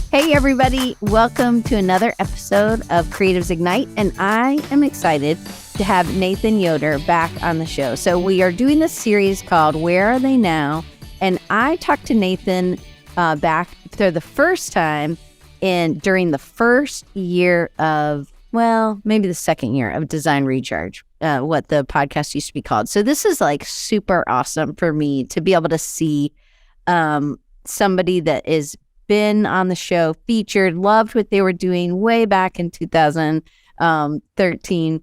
Hey, everybody. Welcome to another episode of Creatives Ignite. And I am excited to have Nathan Yoder back on the show. So we are doing this series called Where Are They Now? And I talked to Nathan back for the first time during the first year of, maybe the second year of Design Recharge, what the podcast used to be called. So this is like super awesome for me to be able to see somebody that is been on the show, featured, loved what they were doing way back in 2013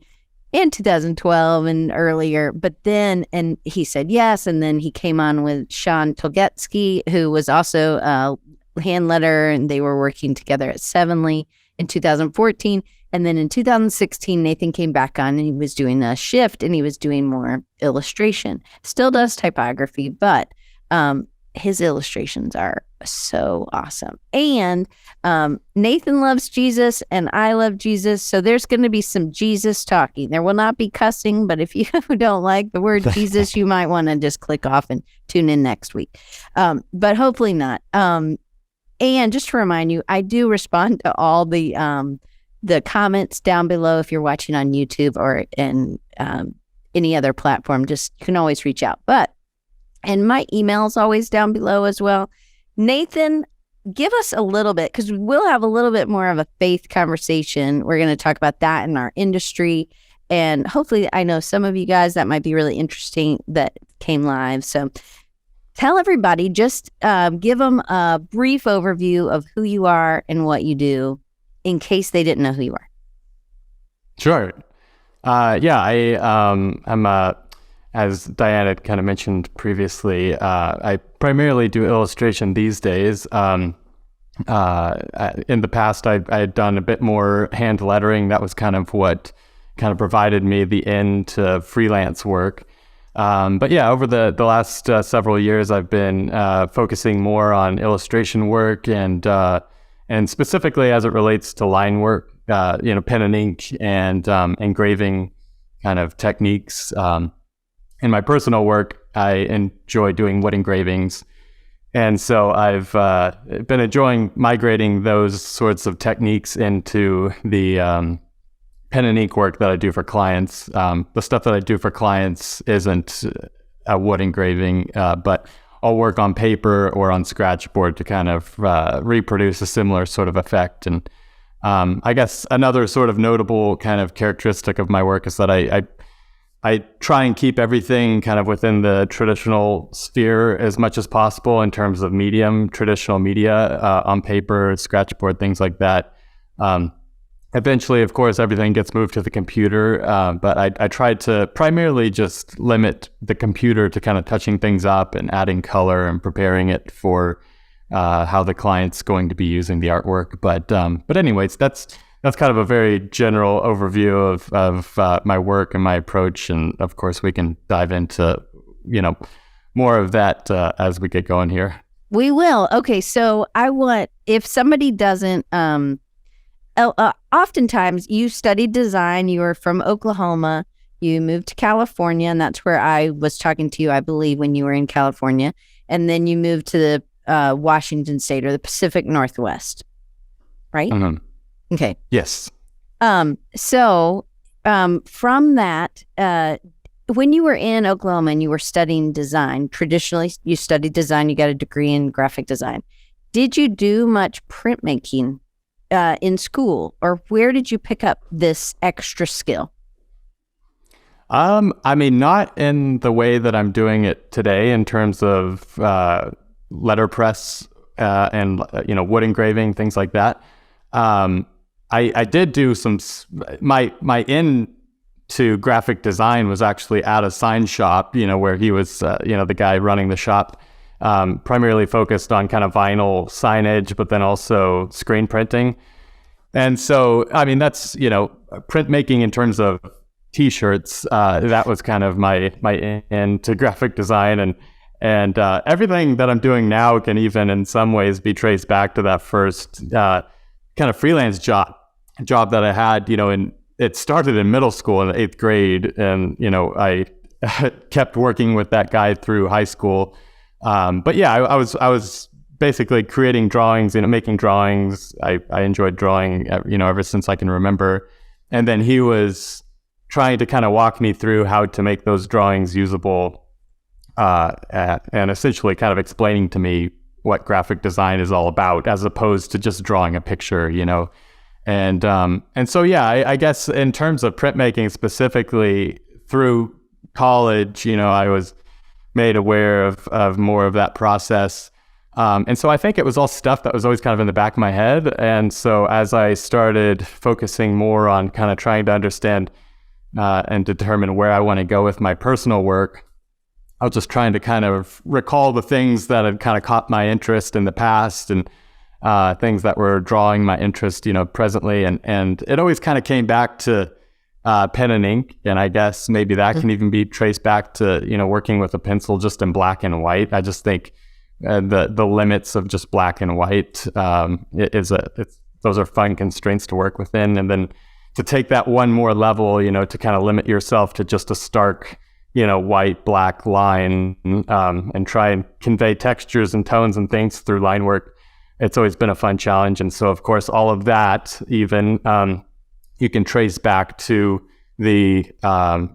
and 2012 and earlier. But then, and he said yes, and then he came on with Sean Tolgetsky, who was also a hand letterer, and they were working together at Sevenly in 2014. And then in 2016, Nathan came back on and he was doing a shift and he was doing more illustration. Still does typography, but his illustrations are so awesome. And Nathan loves Jesus and I love Jesus. So there's going to be some Jesus talking. There will not be cussing, but if you don't like the word Jesus, you might want to just click off and tune in next week. But hopefully not. And just to remind you, I do respond to all the comments down below if you're watching on YouTube or in any other platform. Just you can always reach out. And my email is always down below as well. Nathan, give us a little bit, because we'll have a little bit more of a faith conversation. We're going to talk about that in our industry. And hopefully, I know some of you guys that might be really interesting that came live. So tell everybody, just give them a brief overview of who you are and what you do in case they didn't know who you are. Sure. I'm as Diane had kind of mentioned previously, I primarily do illustration these days. In the past, I had done a bit more hand lettering. That was kind of what kind of provided me the end to freelance work. But yeah, over the last several years, I've been focusing more on illustration work and specifically as it relates to line work, pen and ink and engraving kind of techniques. In my personal work, I enjoy doing wood engravings. And so I've been enjoying migrating those sorts of techniques into the pen and ink work that I do for clients. The stuff that I do for clients isn't a wood engraving, but I'll work on paper or on scratchboard to kind of reproduce a similar sort of effect. And I guess another sort of notable kind of characteristic of my work is that I try and keep everything kind of within the traditional sphere as much as possible in terms of traditional media, on paper, scratchboard, things like that. Eventually, of course, everything gets moved to the computer, but I tried to primarily just limit the computer to kind of touching things up and adding color and preparing it for how the client's going to be using the artwork. But anyways, that's kind of a very general overview of my work and my approach. And of course, we can dive into, more of that as we get going here. We will. Okay. So if somebody doesn't, oftentimes you studied design, you were from Oklahoma, you moved to California, and that's where I was talking to you, I believe, when you were in California. And then you moved to the Washington State or the Pacific Northwest, right? Mm-hmm. Okay. Yes. So from that, when you were in Oklahoma and you were studying design, traditionally you studied design, you got a degree in graphic design. Did you do much printmaking in school, or where did you pick up this extra skill? Not in the way that I'm doing it today in terms of letterpress and wood engraving, things like that. I did do my into graphic design was actually at a sign shop, where he was, the guy running the shop, primarily focused on kind of vinyl signage, but then also screen printing. And so, that's, printmaking in terms of T-shirts, that was kind of my into graphic design. And everything that I'm doing now can even in some ways be traced back to that first kind of freelance job that I had, and it started in middle school in the 8th grade. And, I kept working with that guy through high school. But yeah, I was basically creating drawings, making drawings. I enjoyed drawing, ever since I can remember. And then he was trying to kind of walk me through how to make those drawings usable, and essentially kind of explaining to me what graphic design is all about, as opposed to just drawing a picture, And so, yeah, I guess in terms of printmaking specifically, through college, I was made aware of more of that process. And so I think it was all stuff that was always kind of in the back of my head. And so as I started focusing more on kind of trying to understand and determine where I want to go with my personal work, I was just trying to kind of recall the things that had kind of caught my interest in the past, and things that were drawing my interest, presently. And it always kind of came back to pen and ink. And I guess maybe that can even be traced back to, working with a pencil just in black and white. I just think the limits of just black and white, those are fun constraints to work within. And then to take that one more level, to kind of limit yourself to just a stark, white, black line, and try and convey textures and tones and things through line work. It's always been a fun challenge. And so, of course, all of that even you can trace back to the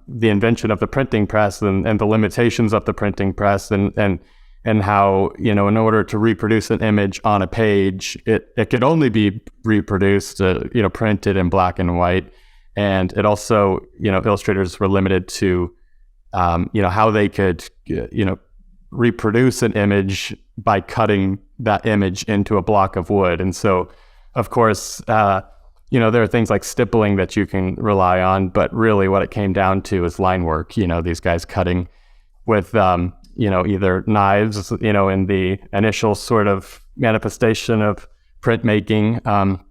invention of the printing press and the limitations of the printing press, and how, in order to reproduce an image on a page, it could only be reproduced, printed in black and white. And it also, illustrators were limited to, how they could, reproduce an image by cutting that image into a block of wood. And so, of course, there are things like stippling that you can rely on, but really what it came down to is line work. These guys cutting with, either knives, in the initial sort of manifestation of printmaking,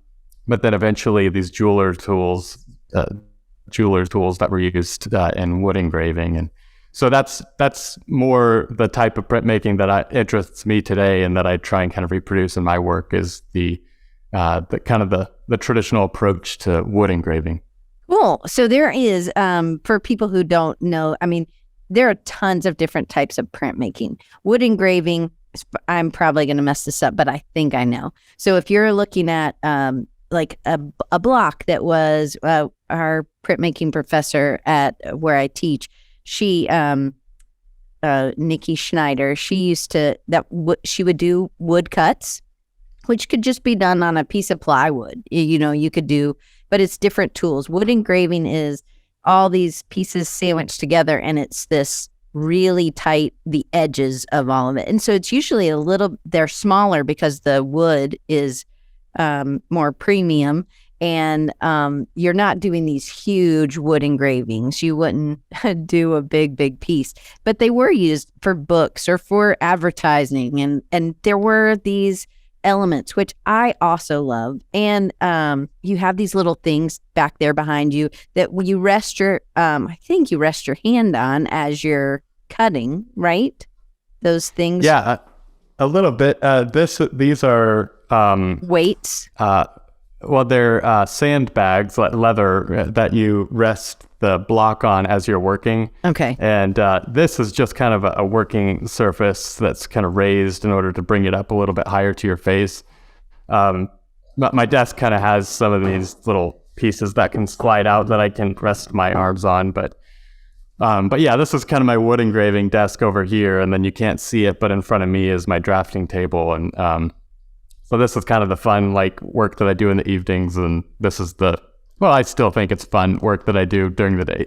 but then eventually these jeweler tools that were used in wood engraving. And so that's more the type of printmaking that interests me today, and that I try and kind of reproduce in my work, is the kind of the traditional approach to wood engraving. Cool. So there is, for people who don't know, there are tons of different types of printmaking. Wood engraving, I'm probably going to mess this up, but I think I know. So if you're looking at like a block that was our printmaking professor at where I teach, she, Nikki Schneider, she would do wood cuts, which could just be done on a piece of plywood. You could do, but it's different tools. Wood engraving is all these pieces sandwiched together, and it's this really tight, the edges of all of it. And so it's usually they're smaller because the wood is more premium, and you're not doing these huge wood engravings. You wouldn't do a big piece, but they were used for books or for advertising. And there were these elements, which I also love. And you have these little things back there behind you that you rest your, I think you rest your hand on as you're cutting, right? Those things. Yeah, a little bit. These are weights. Well, they're sandbags, leather, that you rest the block on as you're working. Okay. And this is just kind of a working surface that's kind of raised in order to bring it up a little bit higher to your face. My desk kind of has some of these little pieces that can slide out that I can rest my arms on. But yeah, this is kind of my wood engraving desk over here, and then you can't see it, but in front of me is my drafting table. And so this is kind of the fun, work that I do in the evenings, and this is I still think it's fun work that I do during the day.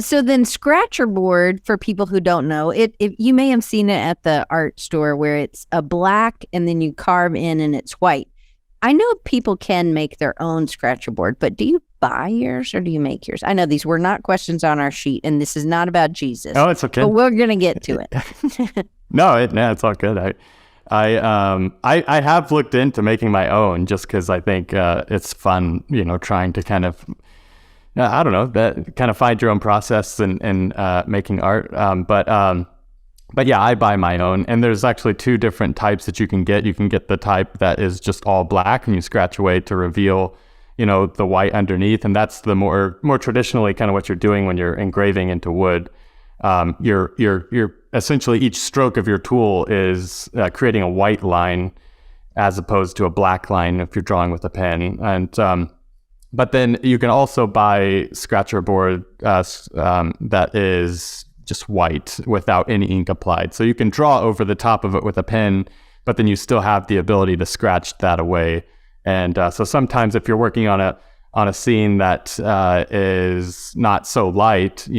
So then scratcher board, for people who don't know, you may have seen it at the art store where it's a black and then you carve in and it's white. I know people can make their own scratcher board, but do you buy yours or do you make yours? I know these were not questions on our sheet, and this is not about Jesus. Oh, it's okay. But we're going to get to it. No, it's all good. I have looked into making my own just because I think it's fun, trying to kind of, I don't know, that kind of find your own process in making art. But yeah, I buy my own, and there's actually two different types that you can get. You can get the type that is just all black, and you scratch away to reveal, the white underneath, and that's the more traditionally kind of what you're doing when you're engraving into wood. you're essentially each stroke of your tool is creating a white line as opposed to a black line if you're drawing with a pen. And but then you can also buy scratcher board that is just white without any ink applied. So you can draw over the top of it with a pen, but then you still have the ability to scratch that away. And so sometimes if you're working on a scene that is not so light,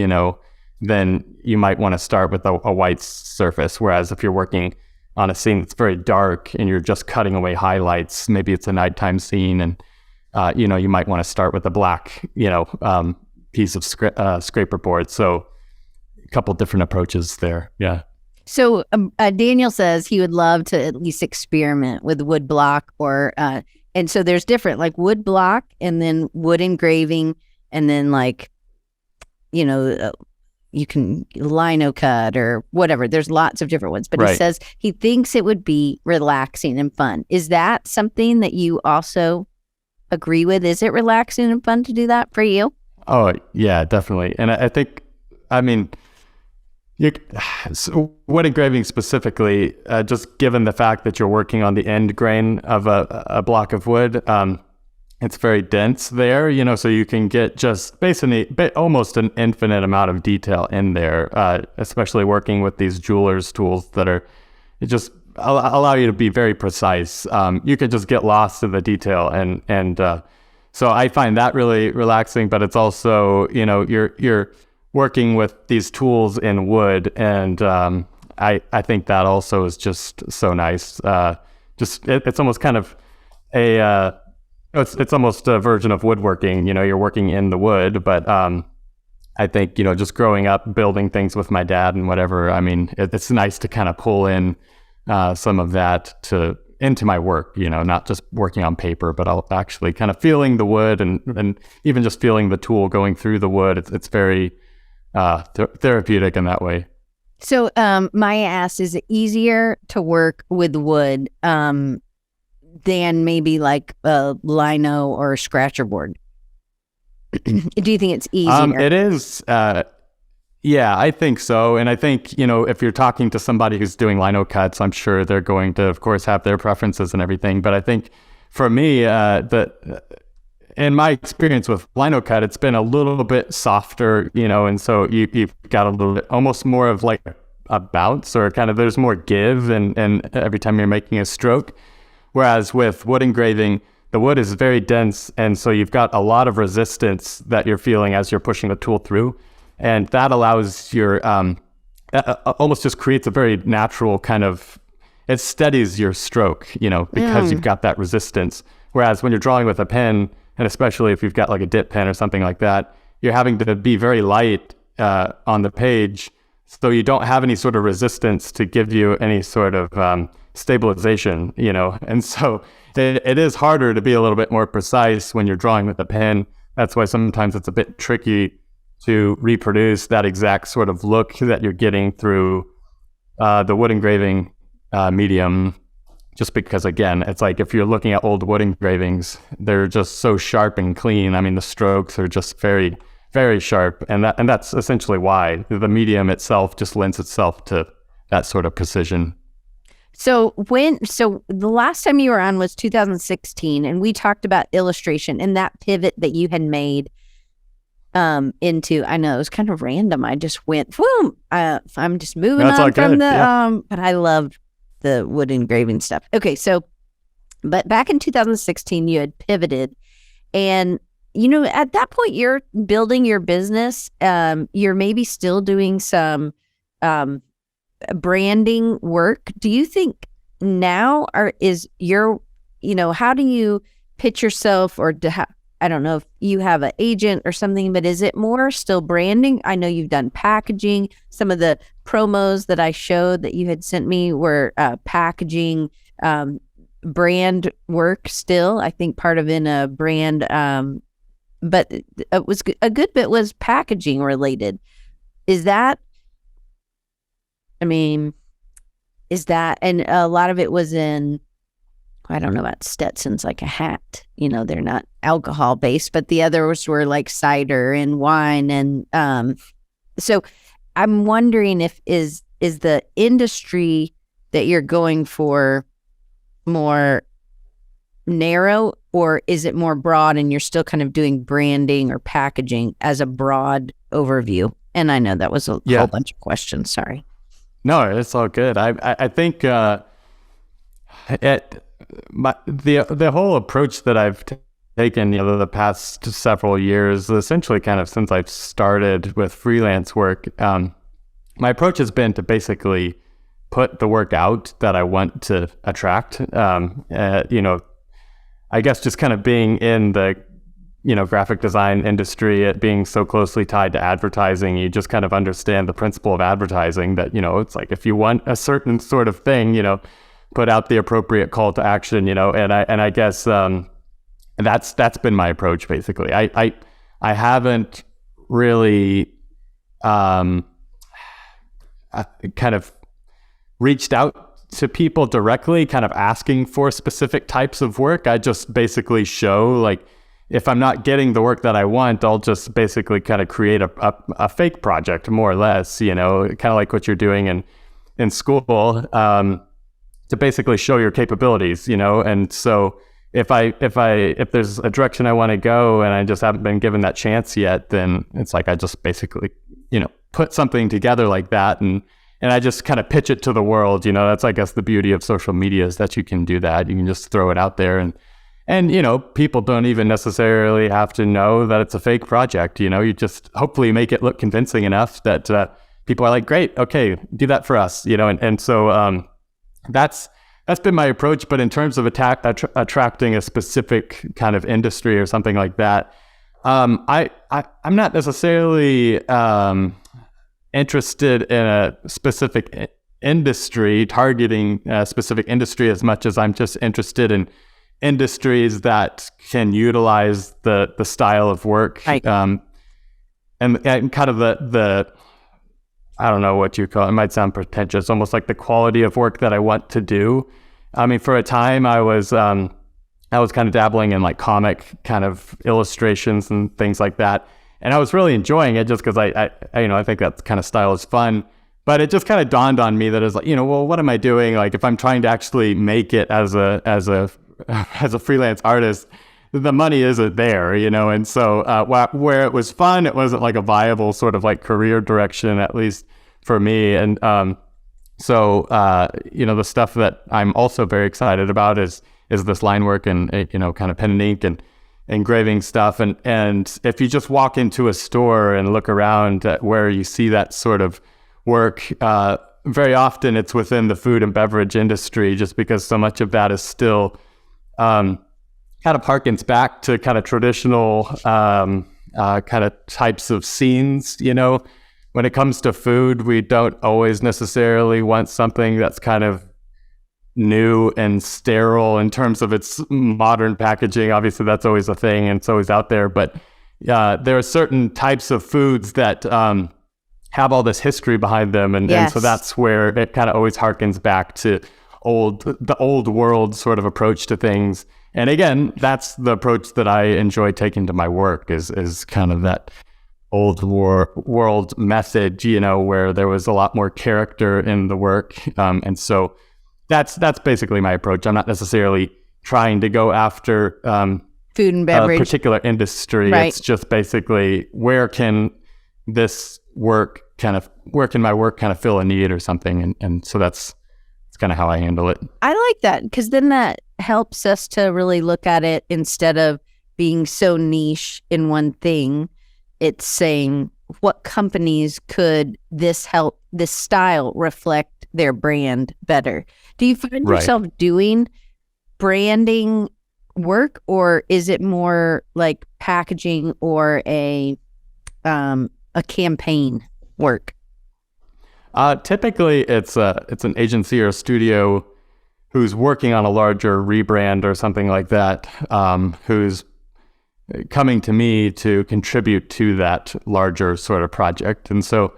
then you might want to start with a white surface. Whereas if you're working on a scene that's very dark and you're just cutting away highlights, maybe it's a nighttime scene, and you might want to start with a black, piece of scraper board. So a couple different approaches there. Yeah. So Daniel says he would love to at least experiment with wood block and so there's different like wood block and then wood engraving and then like, you can lino cut or whatever. There's lots of different ones, but Right. He says he thinks it would be relaxing and fun. Is that something that you also agree with? Is it relaxing and fun to do that for you? Oh, yeah, definitely. And I think, so wood engraving specifically, just given the fact that you're working on the end grain of a block of wood, it's very dense there, so you can get just basically almost an infinite amount of detail in there, especially working with these jeweler's tools that just allow you to be very precise. You could just get lost in the detail, and so I find that really relaxing. But it's also, you're working with these tools in wood, and I think that also is just so nice. It's almost kind of it's almost a version of woodworking. You're working in the wood, but I think just growing up building things with my dad and whatever. I mean, it's nice to kind of pull in some of that into my work. Not just working on paper, but I'll actually kind of feeling the wood and even just feeling the tool going through the wood. It's very therapeutic in that way. So Maya asks, is it easier to work with wood than maybe like a lino or a scratcher board? Do you think it's easier? It is. Yeah, I think so. And I think, if you're talking to somebody who's doing lino cuts, I'm sure they're going to, of course, have their preferences and everything. But I think for me, in my experience with lino cut, it's been a little bit softer, and so you've got a little bit, almost more of like a bounce, or kind of there's more give and every time you're making a stroke. Whereas with wood engraving, the wood is very dense, and so you've got a lot of resistance that you're feeling as you're pushing the tool through, and that allows your almost just creates a very natural kind of, it steadies your stroke, because you've got that resistance. Whereas when you're drawing with a pen, and especially if you've got like a dip pen or something like that, you're having to be very light on the page, so you don't have any sort of resistance to give you any sort of stabilization, and so it is harder to be a little bit more precise when you're drawing with a pen. That's why sometimes it's a bit tricky to reproduce that exact sort of look that you're getting through the wood engraving medium, just because, again, it's like if you're looking at old wood engravings, they're just so sharp and clean. I mean, the strokes are just very, very sharp, and that's essentially why the medium itself just lends itself to that sort of precision. So the last time you were on was 2016, and we talked about illustration and that pivot that you had made into, I know it was kind of random. I just went, boom, I'm just moving on from the, but I love the wood engraving stuff. Okay. So, but back in 2016, you had pivoted, and, at that point you're building your business. You're maybe still doing some, branding work. Do you think now how do you pitch yourself, or I don't know if you have an agent or something, but is it more still branding? I know you've done packaging. Some of the promos that I showed that you had sent me were packaging, brand work still. I think part of in a brand, but it was a good bit was packaging related. Is that, and a lot of it was in, I don't know about Stetson's, like a hat, they're not alcohol based, but the others were like cider and wine. And so I'm wondering if is the industry that you're going for more narrow, or is it more broad and you're still kind of doing branding or packaging as a broad overview? And I know that was a whole bunch of questions. Sorry. No, it's all good. I think the whole approach that I've taken, the past several years, essentially kind of since I've started with freelance work, my approach has been to basically put the work out that I want to attract. I guess just kind of being in the graphic design industry, it being so closely tied to advertising, you just kind of understand the principle of advertising that, it's like if you want a certain sort of thing, put out the appropriate call to action, and I guess that's been my approach basically. I haven't really kind of reached out to people directly kind of asking for specific types of work. I just basically show, like, if I'm not getting the work that I want, I'll just basically kind of create a fake project, more or less, kind of like what you're doing in school, to basically show your capabilities, and so if there's a direction I want to go and I just haven't been given that chance yet, then it's like I just basically put something together like that, and I just kind of pitch it to the world. That's, I guess, the beauty of social media, is that you can do that. You can just throw it out there, and people don't even necessarily have to know that it's a fake project. You just hopefully make it look convincing enough that people are like, great, okay, do that for us. And so that's been my approach. But in terms of attracting a specific kind of industry or something like that, I'm not necessarily interested in a specific industry, targeting a specific industry, as much as I'm just interested in industries that can utilize the style of work, right. And kind of the I don't know what you call it. It might sound pretentious, almost like the quality of work that I want to do. I mean, for a time I was kind of dabbling in like comic kind of illustrations and things like that. And I was really enjoying it just because I think that kind of style is fun. But it just kind of dawned on me that it's like, well, what am I doing? Like, if I'm trying to actually make it as a freelance artist, the money isn't there, And so where it was fun, it wasn't like a viable sort of like career direction, at least for me. And so the stuff that I'm also very excited about is this line work and kind of pen and ink and engraving stuff, and if you just walk into a store and look around at where you see that sort of work, very often it's within the food and beverage industry, just because so much of that is still kind of harkens back to kind of traditional kind of types of scenes. When it comes to food, we don't always necessarily want something that's kind of new and sterile in terms of its modern packaging. Obviously, that's always a thing and it's always out there. But there are certain types of foods that have all this history behind them. And so that's where it kind of always harkens back to the old world sort of approach to things. And again, that's the approach that I enjoy taking to my work, is kind of that old world method, where there was a lot more character in the work. And so that's basically my approach. I'm not necessarily trying to go after food and beverage, a particular industry. Right. It's just basically where can my work kind of fill a need or something. And so that's kind of how I handle it. I like that, because then that helps us to really look at it instead of being so niche in one thing. It's saying, what companies could this style reflect their brand better? Do you find yourself doing branding work, or is it more like packaging or a campaign work? Typically, it's an agency or a studio who's working on a larger rebrand or something like that, who's coming to me to contribute to that larger sort of project. And so,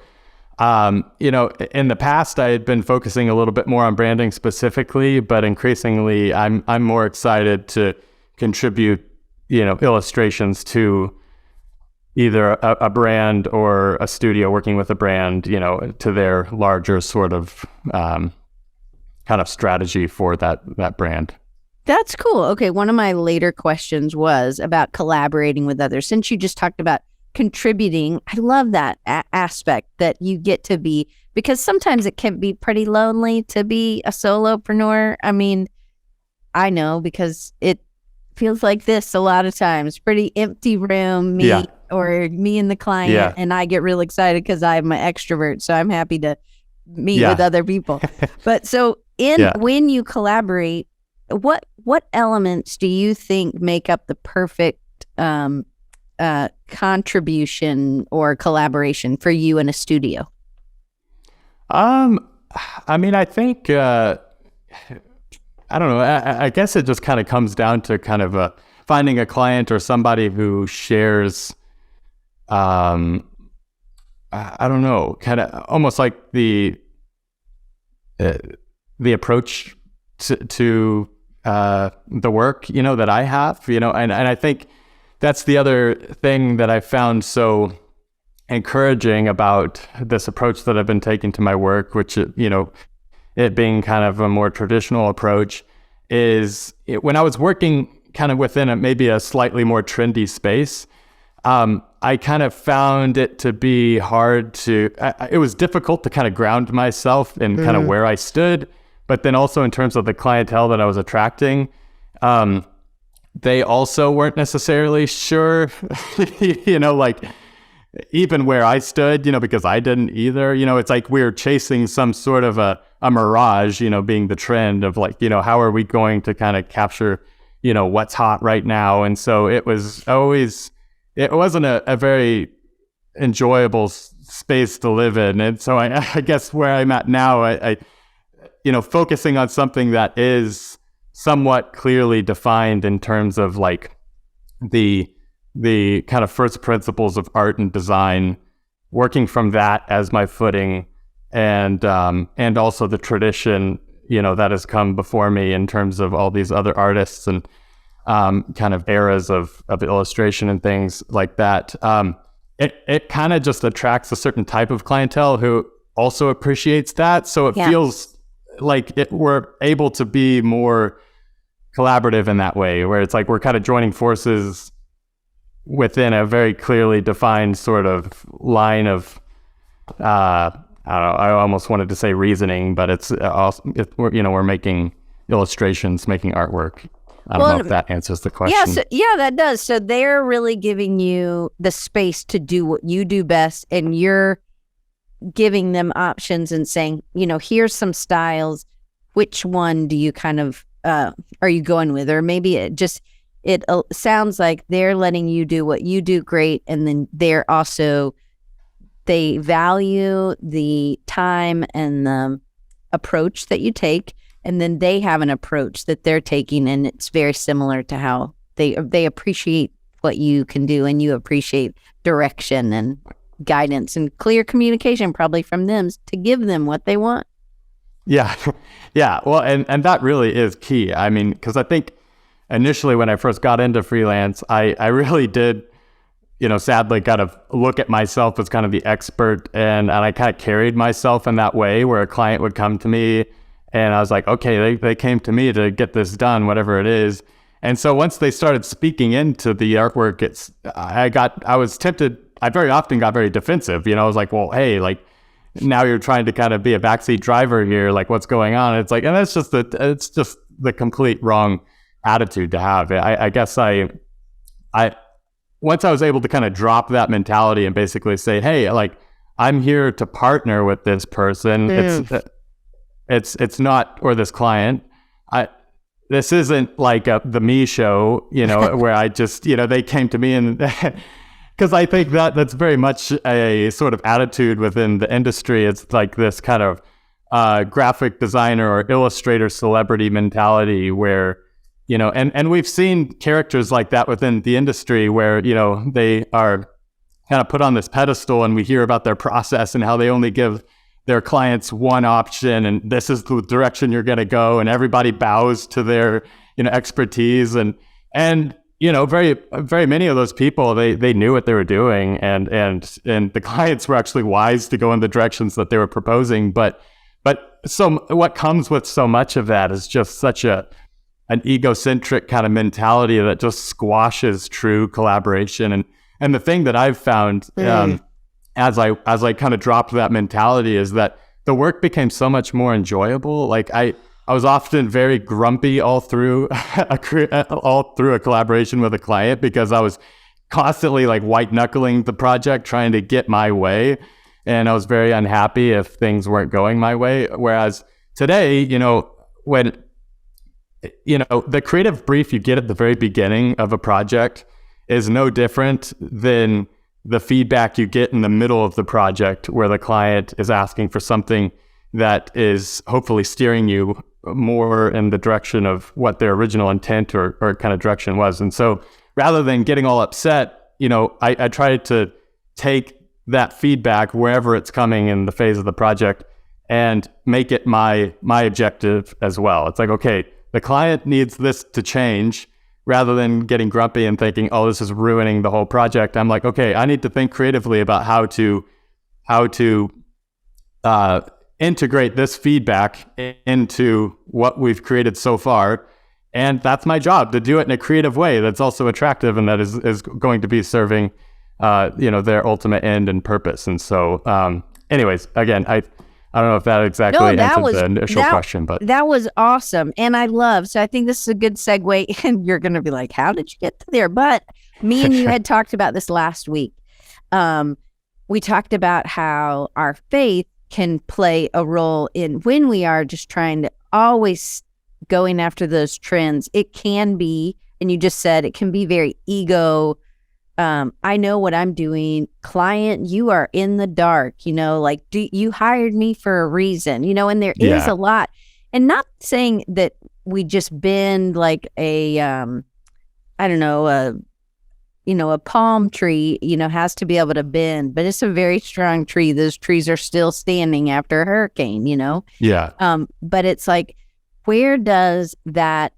in the past, I had been focusing a little bit more on branding specifically, but increasingly, I'm more excited to contribute, illustrations to, either a brand or a studio working with a brand, to their larger sort of kind of strategy for that brand. That's cool. Okay, one of my later questions was about collaborating with others. Since you just talked about contributing, I love that aspect that you get to be, because sometimes it can be pretty lonely to be a solopreneur. I mean, I know because it feels like this a lot of times, pretty empty room, me and the client, and I get real excited because I'm an extrovert, so I'm happy to meet with other people. But so when you collaborate, what elements do you think make up the perfect contribution or collaboration for you in a studio? I mean, I think I don't know. I guess it just kind of comes down to kind of finding a client or somebody who shares, I don't know, kind of almost like the approach to the work, that I have, and I think that's the other thing that I found so encouraging about this approach that I've been taking to my work, which, it being kind of a more traditional approach, is when I was working kind of within maybe a slightly more trendy space, I kind of found it to be hard to, it was difficult to kind of ground myself in kind of where I stood, but then also in terms of the clientele that I was attracting, they also weren't necessarily sure, like even where I stood, because I didn't either. It's like we were chasing some sort of a mirage, being the trend of like, how are we going to kind of capture, what's hot right now? And so it wasn't a very enjoyable space to live in. And so I guess where I'm at now, I focusing on something that is somewhat clearly defined in terms of like the kind of first principles of art and design, working from that as my footing, and also the tradition, that has come before me in terms of all these other artists and kind of eras of illustration and things like that. It kind of just attracts a certain type of clientele who also appreciates that. So it feels like we're able to be more collaborative in that way, where it's like we're kind of joining forces within a very clearly defined sort of line of, I don't know, I almost wanted to say reasoning, but it's also, we're making illustrations, making artwork. I don't know if that answers the question. Yeah, that does. So they're really giving you the space to do what you do best, and you're giving them options and saying, here's some styles. Which one do you kind of, are you going with? Or maybe it sounds like they're letting you do what you do great, and then they value the time and the approach that you take, and then they have an approach that they're taking, and it's very similar to how they appreciate what you can do, and you appreciate direction and guidance and clear communication probably from them to give them what they want. Yeah. Well, and that really is key. I mean, because I think initially when I first got into freelance, I really did, sadly kind of look at myself as kind of the expert, and I kind of carried myself in that way where a client would come to me and I was like, okay, they came to me to get this done, whatever it is. And so once they started speaking into the artwork, I was tempted. I very often got very defensive. I was like, well, hey, like now you're trying to kind of be a backseat driver here. Like what's going on? And it's like, and it's just the complete wrong attitude to have. I guess once I was able to kind of drop that mentality and basically say, hey, like I'm here to partner with this person. It's not, or this client. This isn't like the me show, where I just, they came to me and because I think that's very much a sort of attitude within the industry. It's like this kind of graphic designer or illustrator celebrity mentality where, and we've seen characters like that within the industry where, they are kind of put on this pedestal, and we hear about their process and how they only give their clients one option, and this is the direction you're going to go, and everybody bows to their, expertise. And very many of those people, they knew what they were doing, and the clients were actually wise to go in the directions that they were proposing. But so what comes with so much of that is just such an egocentric kind of mentality that just squashes true collaboration. And the thing that I've found as I kind of dropped that mentality is that the work became so much more enjoyable. Like I was often very grumpy all through a collaboration with a client, because I was constantly like white knuckling the project, trying to get my way. And I was very unhappy if things weren't going my way. Whereas today, when, the creative brief you get at the very beginning of a project is no different than the feedback you get in the middle of the project, where the client is asking for something that is hopefully steering you more in the direction of what their original intent or kind of direction was. And so rather than getting all upset, I try to take that feedback wherever it's coming in the phase of the project and make it my objective as well. It's like, okay, the client needs this to change. Rather than getting grumpy and thinking, oh, this is ruining the whole project, I'm like, okay, I need to think creatively about how to integrate this feedback into what we've created so far. And that's my job, to do it in a creative way that's also attractive and that is going to be serving, their ultimate end and purpose. And so, anyways, again, I don't know if that exactly answered the initial question, but that was awesome. And so I think this is a good segue, and you're going to be like, how did you get to there? But me and you had talked about this last week. We talked about how our faith can play a role in when we are just trying to always going after those trends. It can be, and you just said, it can be very ego. I know what I'm doing. Client, you are in the dark, like you hired me for a reason, and there is a lot. And not saying that we just bend like a, a palm tree, has to be able to bend, but it's a very strong tree. Those trees are still standing after a hurricane, Yeah. But it's like, where does that,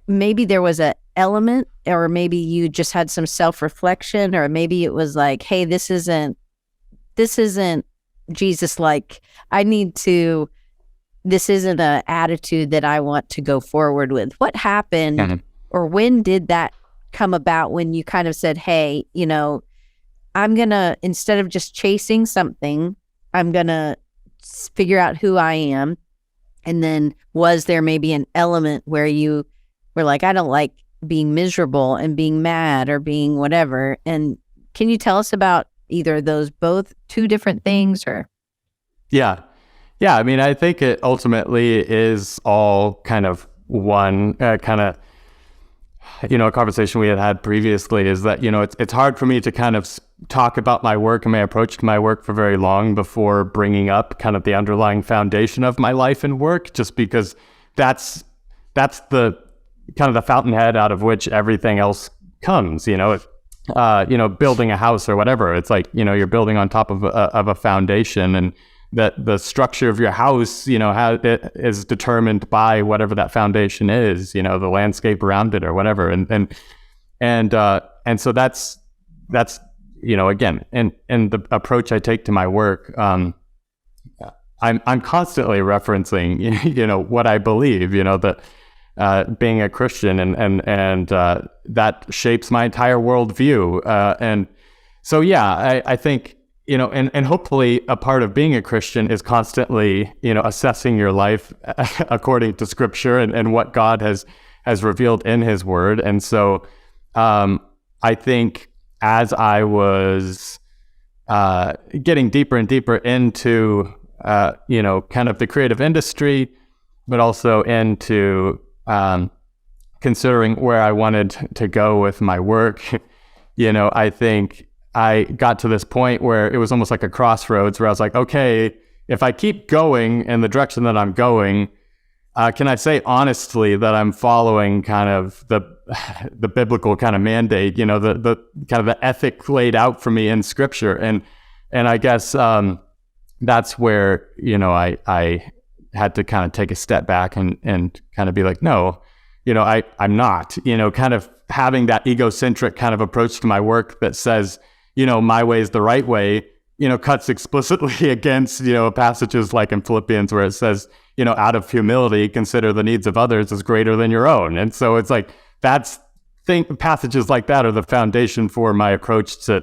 maybe there was a element, or maybe you just had some self-reflection, or maybe it was like, hey, this isn't Jesus, like this isn't an attitude that I want to go forward with. What happened or when did that come about, when you kind of said, hey, I'm gonna, instead of just chasing something, I'm gonna figure out who I am? And then was there maybe an element where you were like, I don't like being miserable and being mad or being whatever? And can you tell us about either of those, both two different things, or? Yeah. I mean, I think it ultimately is all kind of one a conversation we had previously, is that, it's hard for me to kind of talk about my work and my approach to my work for very long before bringing up kind of the underlying foundation of my life and work, just because that's the kind of the fountainhead out of which everything else comes. Building a house or whatever, it's like, you're building on top of a foundation, and that the structure of your house, how it is determined by whatever that foundation is, the landscape around it or whatever. And so that's again, and the approach I take to my work, I'm constantly referencing, what I believe, that being a Christian, and that shapes my entire worldview. And so, I think, and hopefully a part of being a Christian is constantly, assessing your life according to Scripture and what God has revealed in His Word. And so, I think as I was getting deeper and deeper into, kind of the creative industry, but also into considering where I wanted to go with my work, I think I got to this point where it was almost like a crossroads, where I was like, okay, if I keep going in the direction that I'm going, can I say honestly that I'm following kind of the biblical kind of mandate, the kind of the ethic laid out for me in Scripture? And I guess that's where, I had to kind of take a step back and kind of be like, no, I'm not, kind of having that egocentric kind of approach to my work that says, my way is the right way, cuts explicitly against, passages like in Philippians where it says, out of humility, consider the needs of others as greater than your own. And so it's like, passages like that are the foundation for my approach to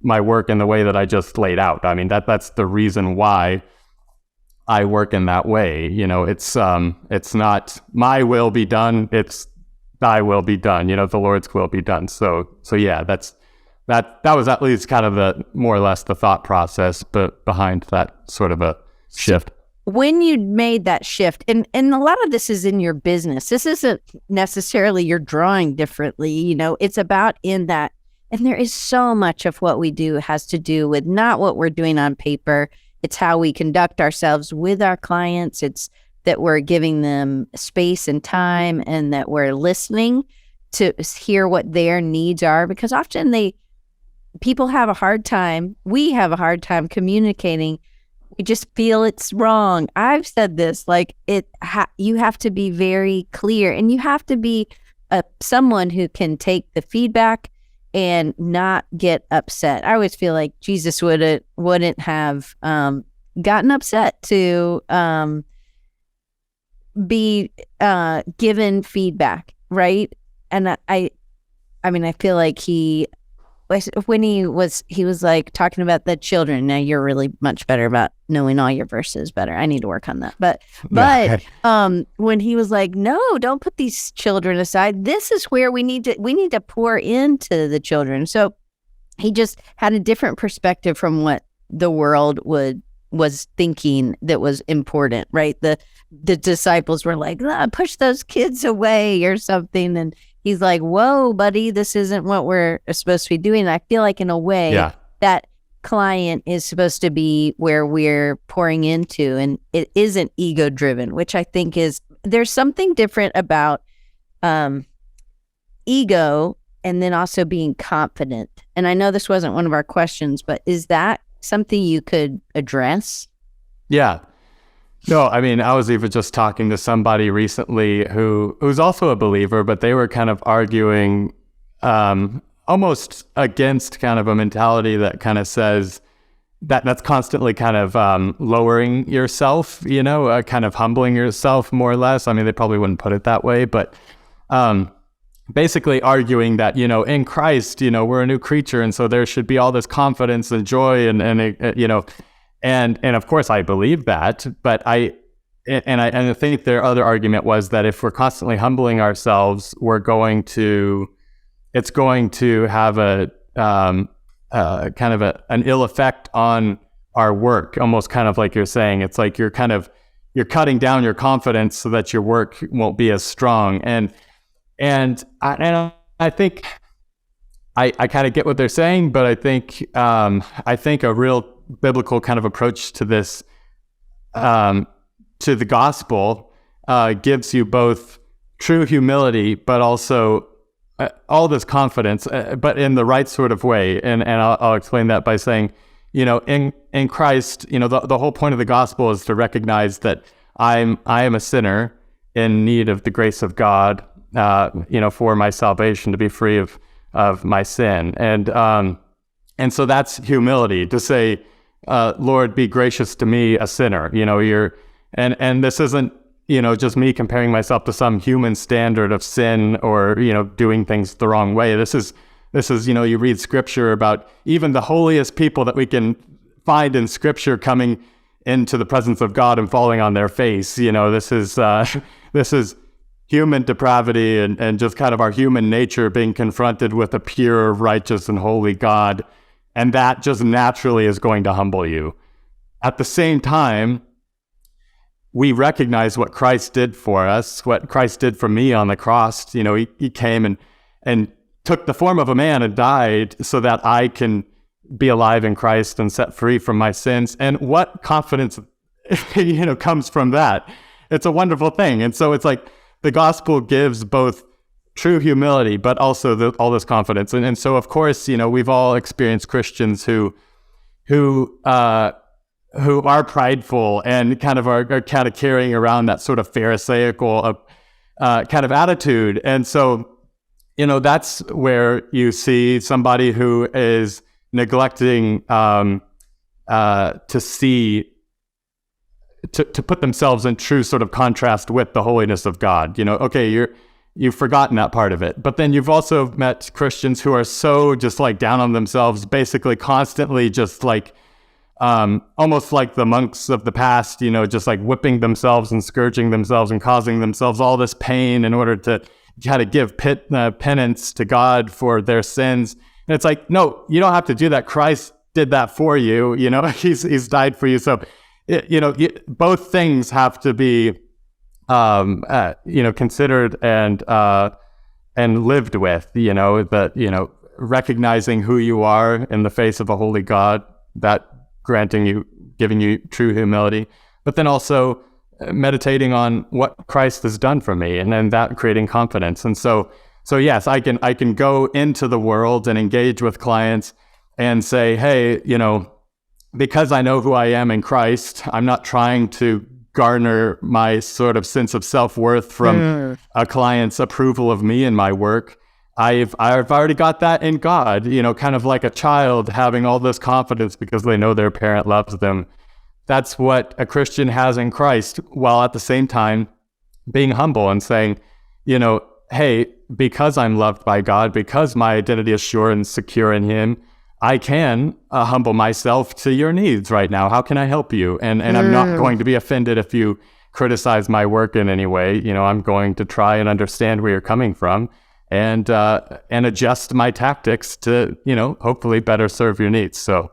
my work in the way that I just laid out. I mean, that's the reason why I work in that way. It's not my will be done, it's thy will be done, the Lord's will be done. So yeah, that was at least kind of the more or less the thought process, but behind that sort of a shift. When you made that shift, and a lot of this is in your business, this isn't necessarily you're drawing differently, it's about in that, and there is so much of what we do has to do with not what we're doing on paper, it's how we conduct ourselves with our clients, it's that we're giving them space and time, and that we're listening to hear what their needs are, because often people have a hard time, we have a hard time communicating. We just feel it's wrong. I've said this, like you have to be very clear, and you have to be someone who can take the feedback and not get upset. I always feel like Jesus wouldn't have gotten upset to be given feedback, right? And I mean, I feel like when he was like talking about the children. Now you're really much better about knowing all your verses better. I need to work on that. But when he was like, no, don't put these children aside. This is where we need to pour into the children. So he just had a different perspective from what the world was thinking that was important, right? The disciples were like, push those kids away or something. And he's like, whoa, buddy, this isn't what we're supposed to be doing. And I feel like in a way that client is supposed to be where we're pouring into, and it isn't ego driven, which I think there's something different about ego and then also being confident. And I know this wasn't one of our questions, but is that something you could address? Yeah. No, I mean, I was even just talking to somebody recently who's also a believer, but they were kind of arguing almost against kind of a mentality that kind of says that's constantly kind of lowering yourself, kind of humbling yourself more or less. I mean, they probably wouldn't put it that way, but basically arguing that, in Christ, we're a new creature, and so there should be all this confidence and joy and of course I believe that, but I think their other argument was that if we're constantly humbling ourselves, it's going to have a kind of an ill effect on our work, almost kind of like you're saying. It's like you're cutting down your confidence so that your work won't be as strong. And I think I kind of get what they're saying, but I think a real biblical kind of approach to this, to the gospel, gives you both true humility, but also all this confidence, but in the right sort of way. And I'll explain that by saying, in Christ, the whole point of the gospel is to recognize that I am a sinner in need of the grace of God, for my salvation, to be free of my sin. And so that's humility, to say, Lord, be gracious to me, a sinner. And this isn't, just me comparing myself to some human standard of sin or, doing things the wrong way. This is, you read scripture about even the holiest people that we can find in scripture coming into the presence of God and falling on their face. This is human depravity and just kind of our human nature being confronted with a pure, righteous, and holy God. And that just naturally is going to humble you. At the same time, we recognize what Christ did for us, what Christ did for me on the cross. He came and took the form of a man and died so that I can be alive in Christ and set free from my sins. And what confidence, comes from that? It's a wonderful thing. And so it's like the gospel gives both true humility, but also all this confidence. And so, of course, we've all experienced Christians who are prideful and kind of are carrying around that sort of Pharisaical kind of attitude. And so, that's where you see somebody who is neglecting to put themselves in true sort of contrast with the holiness of God. Okay, you've forgotten that part of it. But then you've also met Christians who are so just like down on themselves, basically constantly just like almost like the monks of the past, just like whipping themselves and scourging themselves and causing themselves all this pain in order to try to give penance to God for their sins. And it's like, no, you don't have to do that. Christ did that for you. He's died for you. So, both things have to be, considered and lived with. That recognizing who you are in the face of a holy God, that giving you true humility, but then also meditating on what Christ has done for me, and then that creating confidence. And so yes, I can go into the world and engage with clients and say, hey, because I know who I am in Christ, I'm not trying to garner my sort of sense of self-worth from a client's approval of me and my work. I've already got that in God, kind of like a child having all this confidence because they know their parent loves them. That's what a Christian has in Christ, while at the same time being humble and saying, hey, because I'm loved by God, because my identity is sure and secure in Him, I can humble myself to your needs right now. How can I help you? And I'm not going to be offended if you criticize my work in any way. I'm going to try and understand where you're coming from and adjust my tactics to, hopefully better serve your needs. So,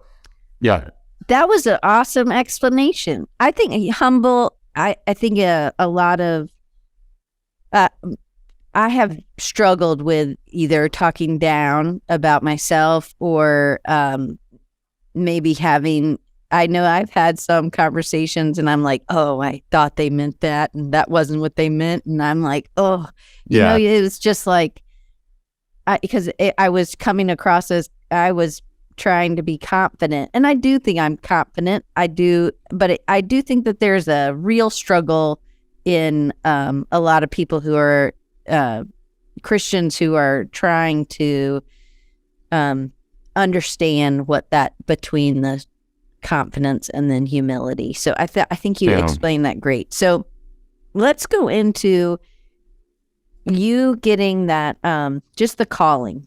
yeah. That was an awesome explanation. I think humble, I think a lot of, I have struggled with either talking down about myself or maybe I know I've had some conversations and I'm like, oh, I thought they meant that and that wasn't what they meant. And I'm like, oh, it was just like, because I was coming across as I was trying to be confident. And I do think I'm confident. I do. But I do think that there's a real struggle in a lot of people who are Christians who are trying to understand what that between the confidence and then humility. So I think you explained that great. So let's go into you getting that just the calling.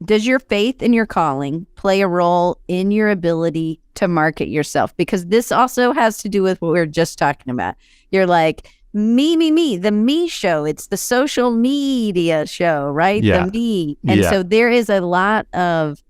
Does your faith in your calling play a role in your ability to market yourself? Because this also has to do with what we were just talking about. You're like, me, the me show. It's the social media show, right? Yeah. The me. And so there is a lot of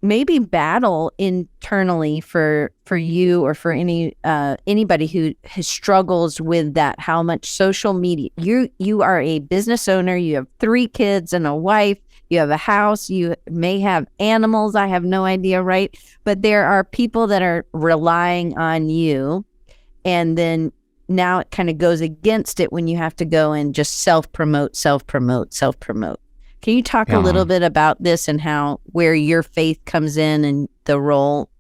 maybe battle internally for you or for anybody who struggles with that, how much social media. You are a business owner, you have 3 kids and a wife, you have a house, you may have animals, I have no idea, right? But there are people that are relying on you, and then now it kind of goes against it when you have to go and just self-promote. Can you talk a little bit about this and where your faith comes in and the role?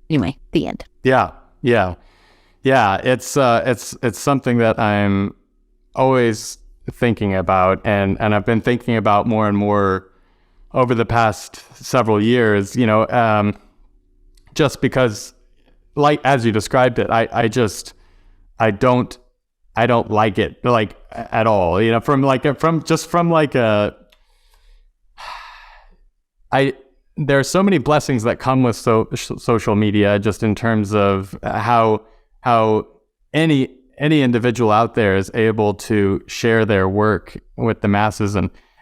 Anyway, the end. Yeah. It's something that I'm always thinking about, and I've been thinking about more and more over the past several years. Just because, like as you described it, I don't like it like at all. There are so many blessings that come with social media, just in terms of how any individual out there is able to share their work with the masses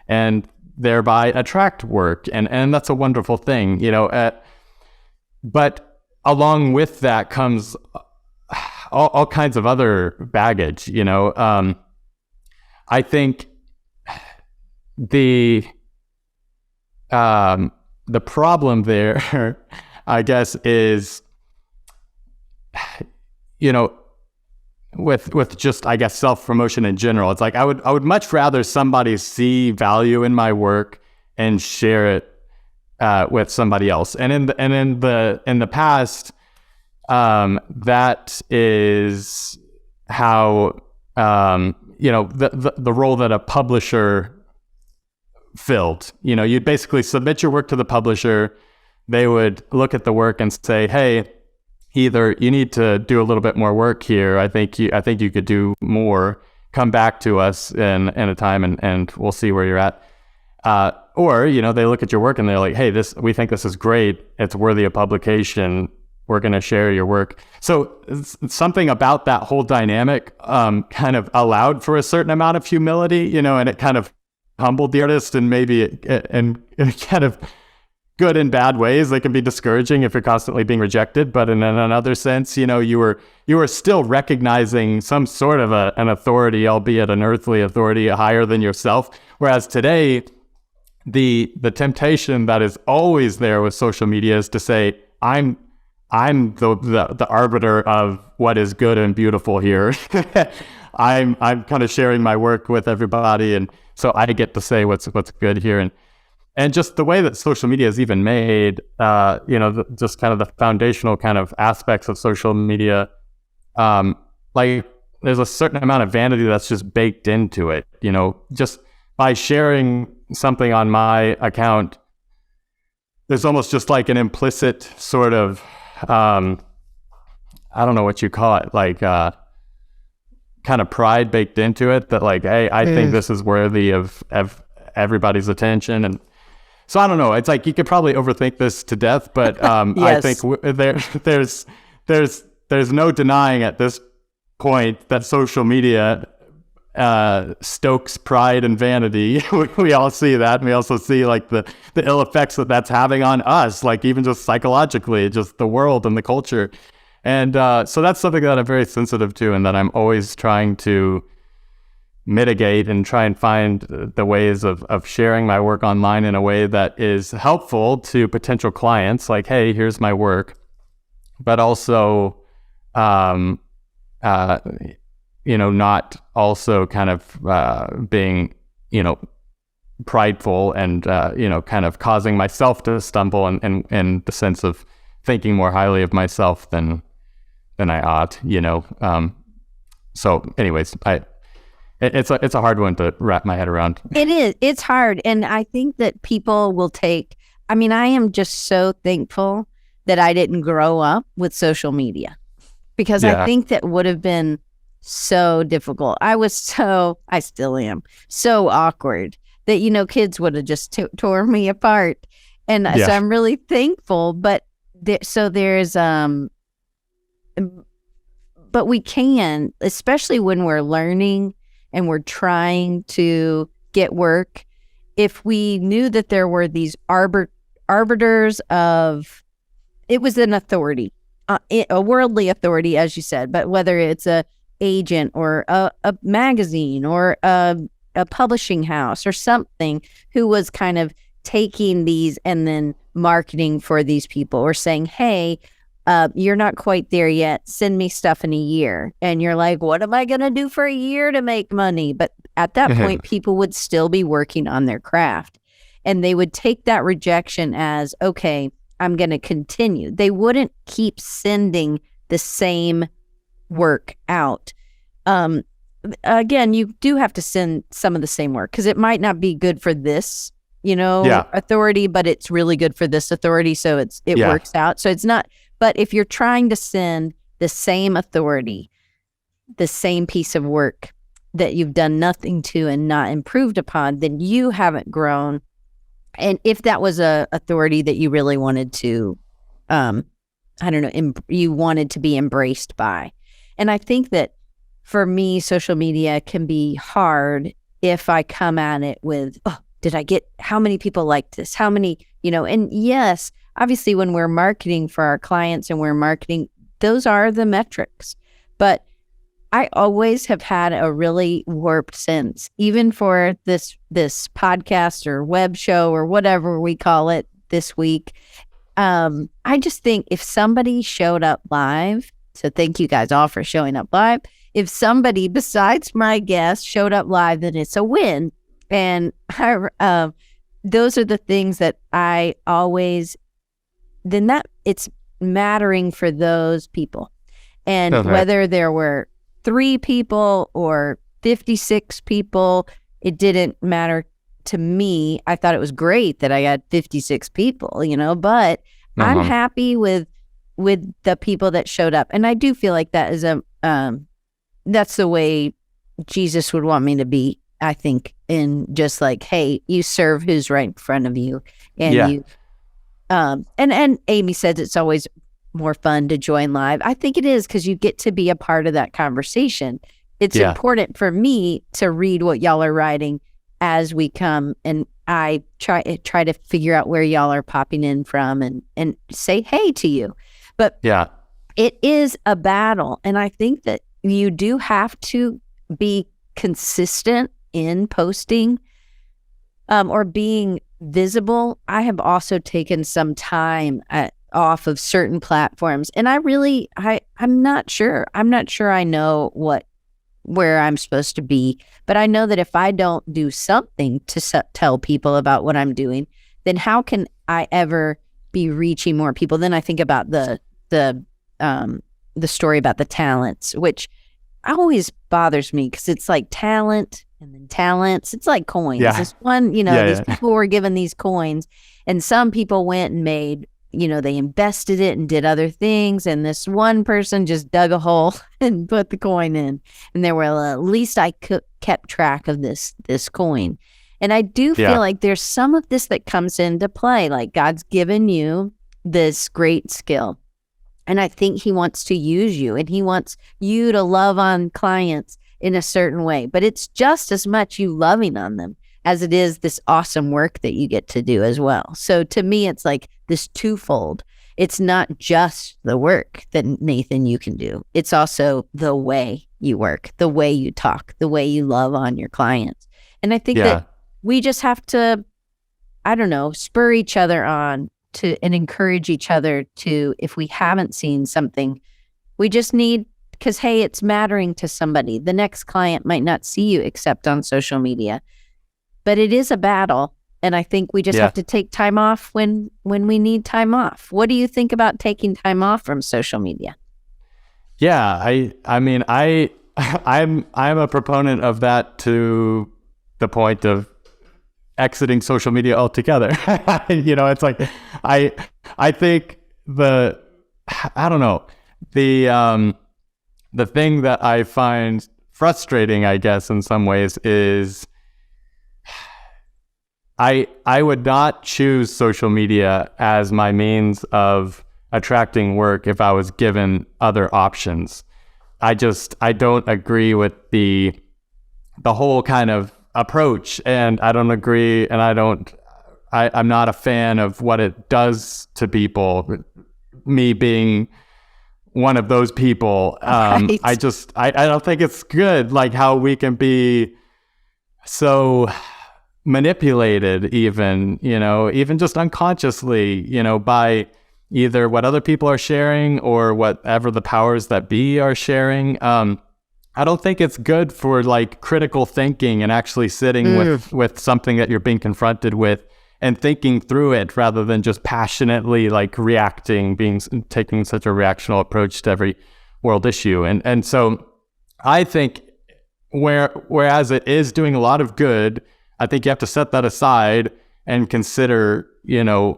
and thereby attract work, and that's a wonderful thing, but along with that comes all kinds of other baggage. I think the problem there, I guess, is, with just, I guess, self-promotion in general. It's like I would much rather somebody see value in my work and share it with somebody else. And in the past, that is how, the role that a publisher filled. You'd basically submit your work to the publisher. They would look at the work and say, hey, either you need to do a little bit more work here. I think you could do more. Come back to us in a time and we'll see where you're at. Or, they look at your work and they're like, hey, we think this is great. It's worthy of publication. We're going to share your work. So something about that whole dynamic kind of allowed for a certain amount of humility, and it kind of humbled the artist, and maybe in kind of good and bad ways. They can be discouraging if you're constantly being rejected, but in another sense, you were still recognizing some sort of an authority, albeit an earthly authority higher than yourself. Whereas today, the temptation that is always there with social media is to say, I'm the arbiter of what is good and beautiful here. I'm kind of sharing my work with everybody, and so I get to say what's good here. And just the way that social media is even made, just kind of the foundational kind of aspects of social media, like there's a certain amount of vanity that's just baked into it. Just by sharing something on my account, there's almost just like an implicit sort of, I don't know what you call it, like kind of pride baked into it that like, hey, I think this is worthy of everybody's attention. And so I don't know. It's like you could probably overthink this to death, but Yes. I think there's no denying at this point that social media stokes pride and vanity. We all see that, and we also see like the ill effects that's having on us, like even just psychologically, just the world and the culture. And so that's something that I'm very sensitive to, and that I'm always trying to mitigate and try and find the ways of sharing my work online in a way that is helpful to potential clients, like, hey, here's my work, but also not also kind of being prideful and kind of causing myself to stumble in the sense of thinking more highly of myself than I ought. So anyways, it's a hard one to wrap my head around. It is. It's hard. And I think that people will I am just so thankful that I didn't grow up with social media, because I think that would have been so difficult. I still am so awkward that, kids would have just tore me apart. And so I'm really thankful, but but we can, especially when we're learning and we're trying to get work, if we knew that there were these arbiters of, it was an authority, a worldly authority, as you said, but whether it's a agent or a magazine or a publishing house or something who was kind of taking these and then marketing for these people, or saying, hey, you're not quite there yet, send me stuff in a year. And you're like, what am I going to do for a year to make money? But at that point, people would still be working on their craft, and they would take that rejection as, okay, I'm going to continue. They wouldn't keep sending the same work out. Again, you do have to send some of the same work, because it might not be good for this, authority, but it's really good for this authority. So it works out. So it's not, but if you're trying to send the same authority, the same piece of work that you've done nothing to and not improved upon, then you haven't grown. And if that was a authority that you really wanted to, you wanted to be embraced by. And I think that for me, social media can be hard if I come at it with, how many people like this? How many, and yes, obviously when we're marketing for our clients and we're marketing, those are the metrics. But I always have had a really warped sense, even for this podcast or web show or whatever we call it this week. I just think if somebody showed up live, so thank you guys all for showing up live. If somebody besides my guest showed up live, then it's a win. And those are the things that I always, then that it's mattering for those people. And Okay. whether there were 3 people or 56 people, it didn't matter to me. I thought it was great that I had 56 people, but I'm Uh-huh. happy with the people that showed up. And I do feel like that is that's the way Jesus would want me to be, I think, in just like, hey, you serve who's right in front of you. And Yeah. you and Amy says it's always more fun to join live. I think it is, because you get to be a part of that conversation. It's Yeah. important for me to read what y'all are writing as we come, and I try to figure out where y'all are popping in from and say hey to you. But Yeah. it is a battle, and I think that you do have to be consistent in posting or being visible. I have also taken some time off of certain platforms, and I'm not sure. I'm not sure I know where I'm supposed to be, but I know that if I don't do something to tell people about what I'm doing, then how can I ever be reaching more people? Then I think about the story about the talents, which always bothers me, because it's like talent and then talents. It's like coins. Yeah. This one, Yeah, these yeah. people were given these coins, and some people went and made, they invested it and did other things. And this one person just dug a hole and put the coin in. And there were, at least I kept track of this coin. And I do feel Yeah. like there's some of this that comes into play. Like, God's given you this great skill, and I think he wants to use you, and he wants you to love on clients in a certain way. But it's just as much you loving on them as it is this awesome work that you get to do as well. So to me, it's like this twofold. It's not just the work that, Nathan, you can do. It's also the way you work, the way you talk, the way you love on your clients. And I think Yeah. that we just have to, I don't know, spur each other on and encourage each other to, if we haven't seen something, we just need, because, hey, it's mattering to somebody. The next client might not see you except on social media, but it is a battle. And I think we just Yeah. have to take time off when we need time off. What do you think about taking time off from social media? Yeah, I mean, I'm a proponent of that, to the point of exiting social media altogether. It's like I think I don't know, the thing that I find frustrating, I guess, in some ways, is I would not choose social media as my means of attracting work if I was given other options. I don't agree with the whole kind of approach, and I don't agree, and I'm not a fan of what it does to people, me being one of those people. Right. I don't think it's good, like, how we can be so manipulated, even just unconsciously, by either what other people are sharing or whatever the powers that be are sharing. I don't think it's good for, like, critical thinking and actually sitting with something that you're being confronted with and thinking through it, rather than just passionately, like, reacting, taking such a reactional approach to every world issue. And so I think whereas it is doing a lot of good, I think you have to set that aside and consider, the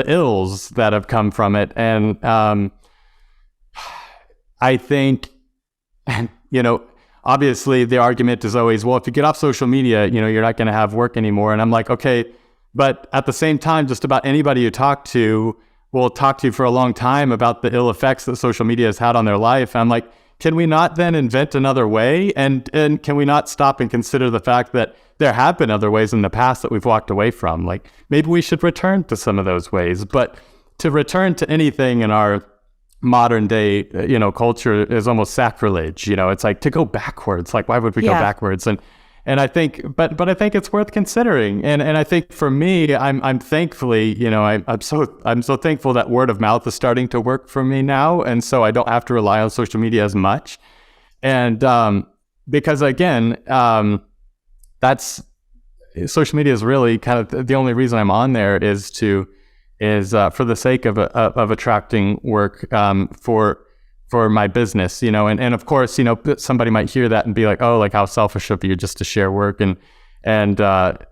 ills that have come from it. And I think, obviously the argument is always, well, if you get off social media, you're not going to have work anymore. And I'm like, okay, but at the same time, just about anybody you talk to will talk to you for a long time about the ill effects that social media has had on their life. I'm like, can we not then invent another way? And can we not stop and consider the fact that there have been other ways in the past that we've walked away from? Like, maybe we should return to some of those ways. But to return to anything in our modern day, culture is almost sacrilege. It's like, to go backwards. Like, why would we go backwards? And I think, but I think it's worth considering. And I think for me, I'm thankfully, I'm so thankful that word of mouth is starting to work for me now. And so I don't have to rely on social media as much. And because again, that's social media is really kind of the only reason I'm on there, is to is for the sake of attracting work for my business, and of course, somebody might hear that and be like, oh, like how selfish of you just to share work and but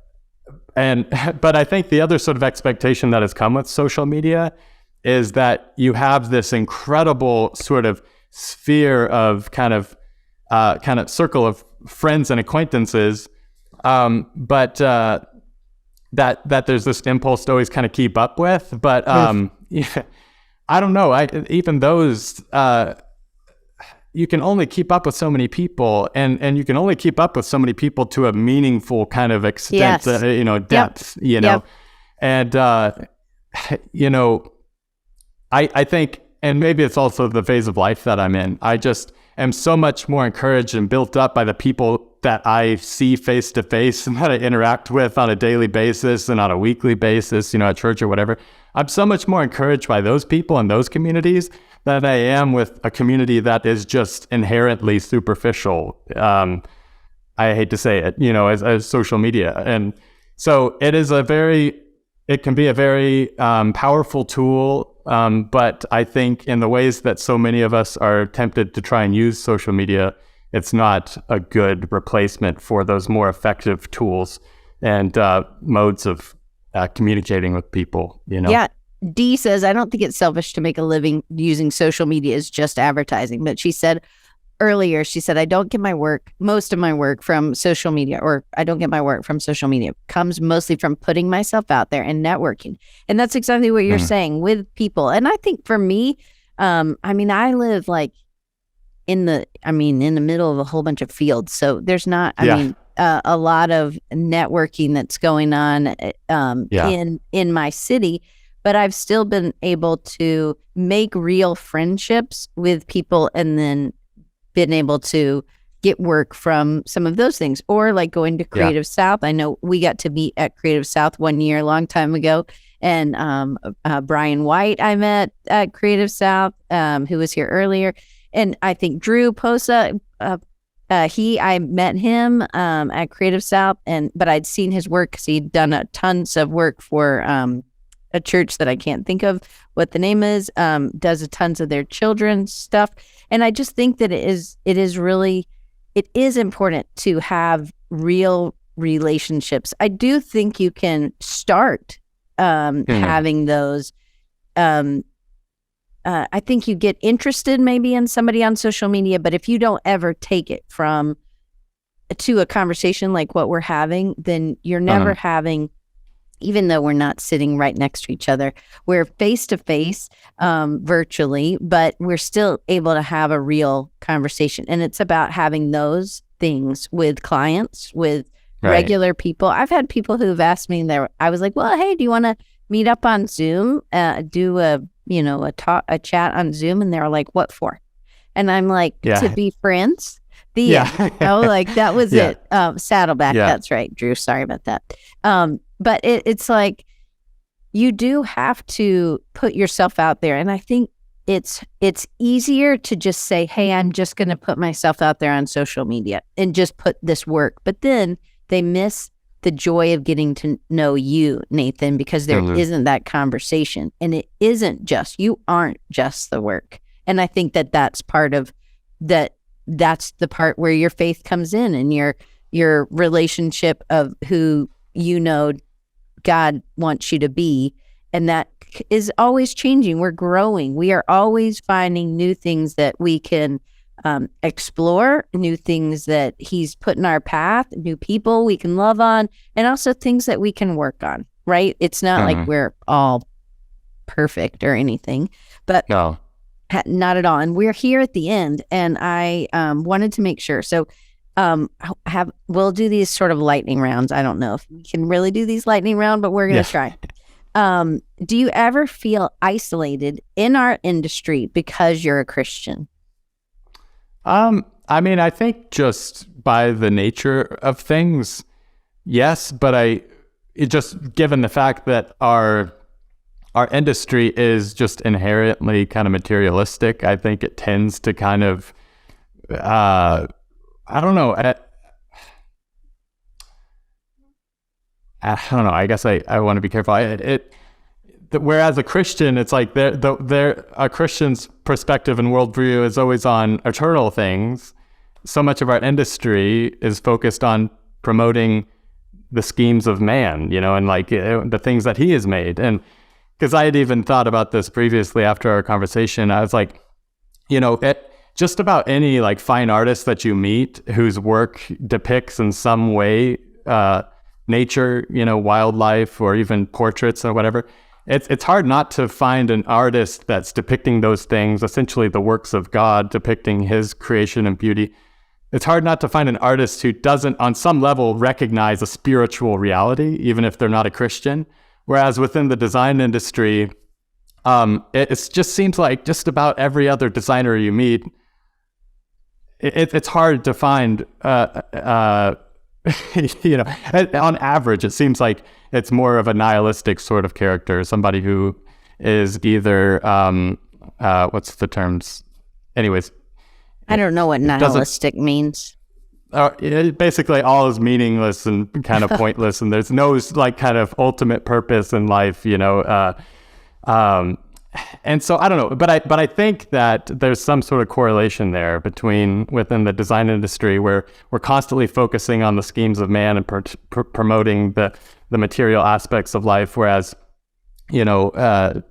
I think the other sort of expectation that has come with social media is that you have this incredible sort of sphere of kind of circle of friends and acquaintances, but that there's this impulse to always kind of keep up with. But yeah, I don't know. Even those, you can only keep up with so many people, and you can only keep up with so many people to a meaningful kind of extent, Yes. depth, Yep. and I think, and maybe it's also the phase of life that I'm in. I just am so much more encouraged and built up by the people that I see face to face and that I interact with on a daily basis and on a weekly basis, at church or whatever. I'm so much more encouraged by those people and those communities than I am with a community that is just inherently superficial. I hate to say it, as social media. And so it can be a very powerful tool. But I think in the ways that so many of us are tempted to try and use social media, it's not a good replacement for those more effective tools and modes of communicating with people, Yeah. Dee says, I don't think it's selfish to make a living using social media as just advertising. But she said earlier, I don't get most of my work from social media, or I don't get my work from social media. It comes mostly from putting myself out there and networking. And that's exactly what you're saying with people. And I think for me, I live like in the middle of a whole bunch of fields. So there's not, a lot of networking that's going on in my city. But I've still been able to make real friendships with people and then been able to get work from some of those things, or like going to Creative South. I know we got to meet at Creative South one year, a long time ago. And Brian White I met at Creative South, who was here earlier. And I think Drew Posa, I met him at Creative South, but I'd seen his work because he'd done tons of work for a church that I can't think of what the name is, does tons of their children's stuff. And I just think that it is important to have real relationships. I do think you can start having those. I think you get interested maybe in somebody on social media, but if you don't ever take it to a conversation like what we're having, then you're never having, even though we're not sitting right next to each other, we're face to face virtually, but we're still able to have a real conversation. And it's about having those things with clients, with regular people. I've had people who've asked me I was like, well, hey, do you want to meet up on Zoom, do a chat on Zoom? And they're like, what for? And I'm like, to be friends. Like that was it. Saddleback. That's right, Drew. Sorry about that. But it's like, you do have to put yourself out there. And I think it's easier to just say, hey, I'm just going to put myself out there on social media and just put this work. But then they miss the joy of getting to know you, Nathan, because there isn't that conversation. And it isn't just, you aren't just the work. And I think that's part of that. That's the part where your faith comes in, and your relationship of who God wants you to be. And that is always changing. We're growing. We are always finding new things that we can explore, new things that he's put in our path, new people we can love on, and also things that we can work on, right? It's not like we're all perfect or anything, but no. Not at all. And we're here at the end, and I wanted to make sure. So we'll do these sort of lightning rounds. I don't know if we can really do these lightning round, but we're going to try. Do you ever feel isolated in our industry because you're a Christian? I think just by the nature of things, yes, but just given the fact that our industry is just inherently kind of materialistic, I think it tends to kind of, I don't know. I don't know. I guess I want to be careful. whereas a Christian, it's like a Christian's perspective and worldview is always on eternal things. So much of our industry is focused on promoting the schemes of man, and like the things that he has made. And because I had even thought about this previously after our conversation, I was like, just about any like fine artist that you meet whose work depicts in some way nature, wildlife, or even portraits or whatever, it's hard not to find an artist that's depicting those things, essentially the works of God, depicting his creation and beauty. It's hard not to find an artist who doesn't, on some level, recognize a spiritual reality, even if they're not a Christian. Whereas within the design industry, it just seems like just about every other designer you meet, it's hard to find, on average, it seems like it's more of a nihilistic sort of character, somebody who is either, what's the terms? Anyways. I don't know what nihilistic memeans. Basically, all is meaningless and kind of pointless, and there's no like kind of ultimate purpose in life, and so I don't know, but I think that there's some sort of correlation there within the design industry where we're constantly focusing on the schemes of man and promoting the material aspects of life, whereas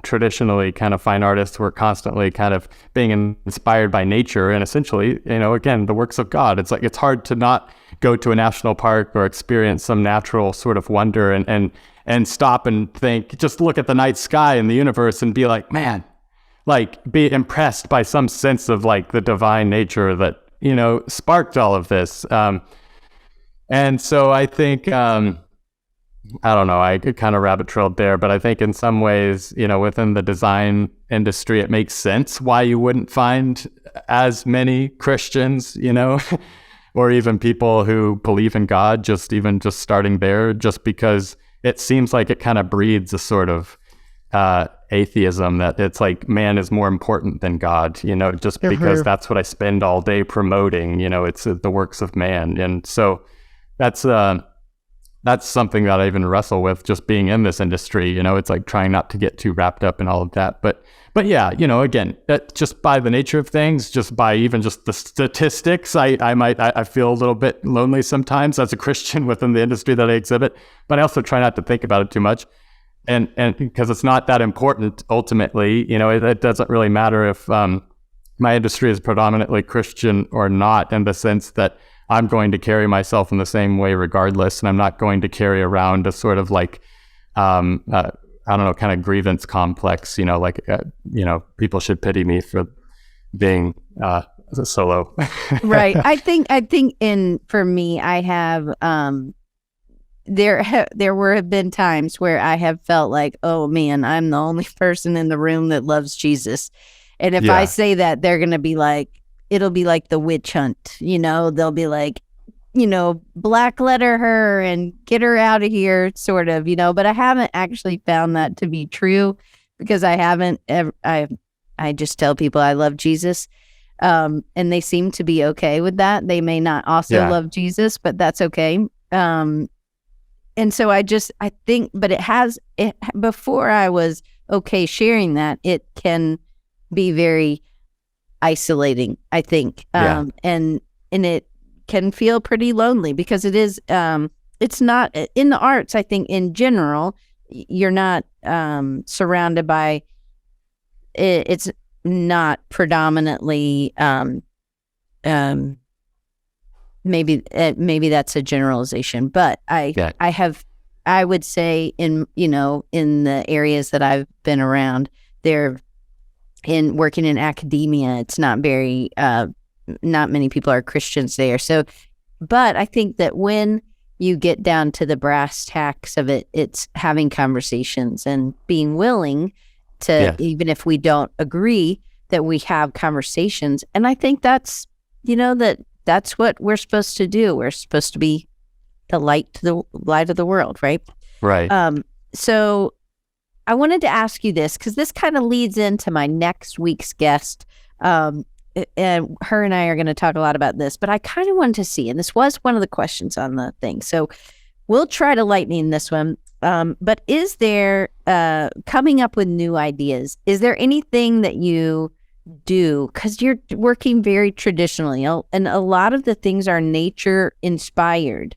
traditionally kind of fine artists were constantly kind of being inspired by nature and essentially, again, the works of God. It's like, it's hard to not go to a national park or experience some natural sort of wonder and stop and think, just look at the night sky and the universe and be like, man, like be impressed by some sense of like the divine nature that, sparked all of this. And so I think, I don't know, I kind of rabbit trailed there, but I think in some ways, within the design industry, it makes sense why you wouldn't find as many Christians, or even people who believe in God, just starting there, just because it seems like it kind of breeds a sort of atheism that it's like man is more important than God, just because that's what I spend all day promoting, it's the works of man. And so that's something that I even wrestle with just being in this industry. It's like trying not to get too wrapped up in all of that. But yeah, again, just by the nature of things, just by even just the statistics, I feel a little bit lonely sometimes as a Christian within the industry that I exhibit, but I also try not to think about it too much. And because it's not that important ultimately, it doesn't really matter if my industry is predominantly Christian or not, in the sense that I'm going to carry myself in the same way regardless, and I'm not going to carry around a sort of like, I don't know, kind of grievance complex, people should pity me for being solo. Right. I think for me, I have, there have been times where I have felt like, oh man, I'm the only person in the room that loves Jesus. And if I say that, they're going to be like, it'll be like the witch hunt, they'll be like, black letter her and get her out of here, sort of, but I haven't actually found that to be true, because I haven't ever, I just tell people I love Jesus. And they seem to be okay with that. They may not also love Jesus, but that's okay. And so I think, but before I was okay sharing that, it can be very isolating, I think. And it can feel pretty lonely, because it is, it's not in the arts. I think in general, you're not surrounded by, it's not predominantly, maybe that's a generalization, but I would say in the areas that I've been around, in working in academia, it's not very, not many people are Christians there. So, but I think that when you get down to the brass tacks of it, it's having conversations and being willing to, even if we don't agree, that we have conversations. And I think that's, that's what we're supposed to do. We're supposed to be the light of the world, right? Right. So I wanted to ask you this, because this kind of leads into my next week's guest. And her and I are going to talk a lot about this, but I kind of wanted to see, and this was one of the questions on the thing, so we'll try to lighten this one. But is there, coming up with new ideas, is there anything that you do? Because you're working very traditionally, and a lot of the things are nature inspired.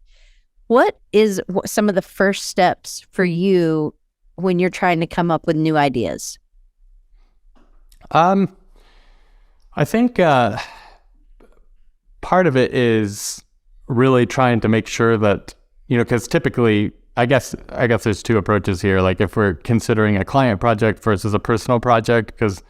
What is some of the first steps for you when you're trying to come up with new ideas? I think part of it is really trying to make sure that, because typically, I guess there's two approaches here. Like if we're considering a client project versus a personal project, because,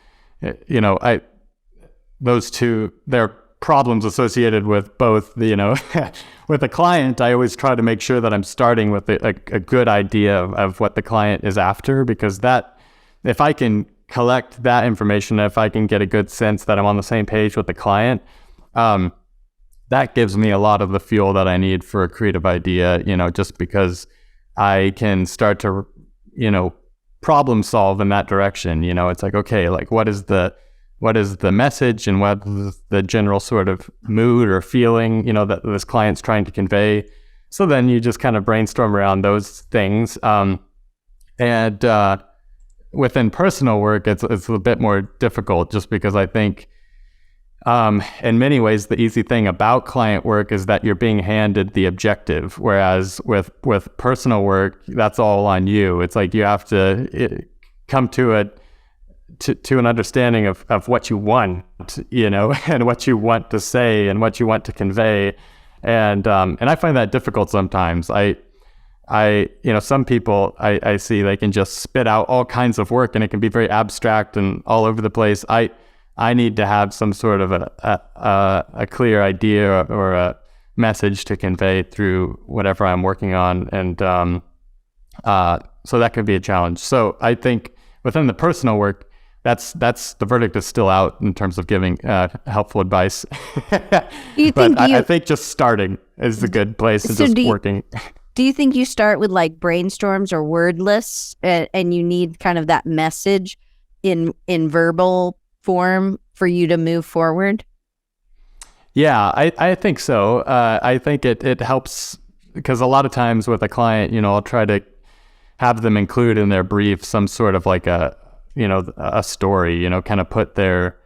those two, there are problems associated with both. With a client, I always try to make sure that I'm starting with a good idea of what the client is after, because that, if I can collect that information, if I can get a good sense that I'm on the same page with the client, that gives me a lot of the fuel that I need for a creative idea, just because I can start to, problem solve in that direction. It's like, okay, like what is the message and what is the general sort of mood or feeling, that this client's trying to convey. So then you just kind of brainstorm around those things. And within personal work, it's a bit more difficult, just because I think in many ways, the easy thing about client work is that you're being handed the objective, whereas with personal work, that's all on you. It's like you have to come to it to an understanding of what you want, and what you want to say and what you want to convey. And I find that difficult sometimes. Some people I see, they can just spit out all kinds of work and it can be very abstract and all over the place. I need to have some sort of a clear idea or a message to convey through whatever I'm working on. And so that could be a challenge. So I think within the personal work, that's the verdict is still out in terms of giving helpful advice. I think just starting is a good place, and just working. Do you think you start with like brainstorms or word lists, and you need kind of that message in verbal form for you to move forward? Yeah, I think so. I think it helps, because a lot of times with a client, I'll try to have them include in their brief some sort of like a story, kind of put their,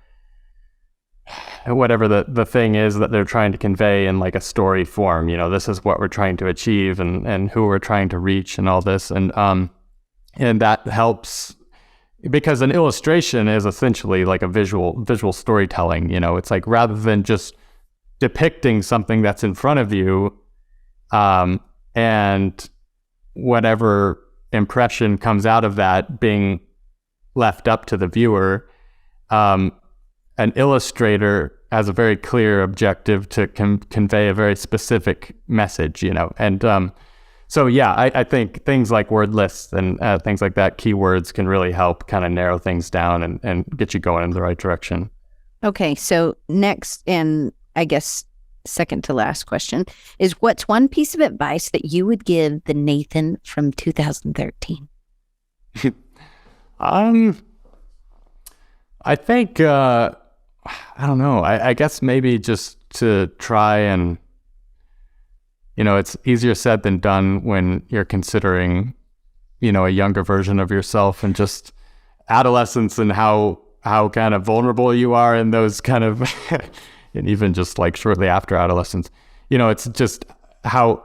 whatever the thing is that they're trying to convey in like a story form. This is what we're trying to achieve and who we're trying to reach and all this. And that helps, because an illustration is essentially like a visual storytelling. It's like, rather than just depicting something that's in front of you, and whatever impression comes out of that being left up to the viewer, an illustrator has a very clear objective to convey a very specific message, and so yeah, I think things like word lists and things like that, keywords, can really help kind of narrow things down and get you going in the right direction. Okay, so next, and I guess second to last question, is what's one piece of advice that you would give the Nathan from 2013? I think, I don't know, I guess maybe just to try and, it's easier said than done when you're considering, a younger version of yourself, and just adolescence and how kind of vulnerable you are in those kind of, and even just like shortly after adolescence, it's just how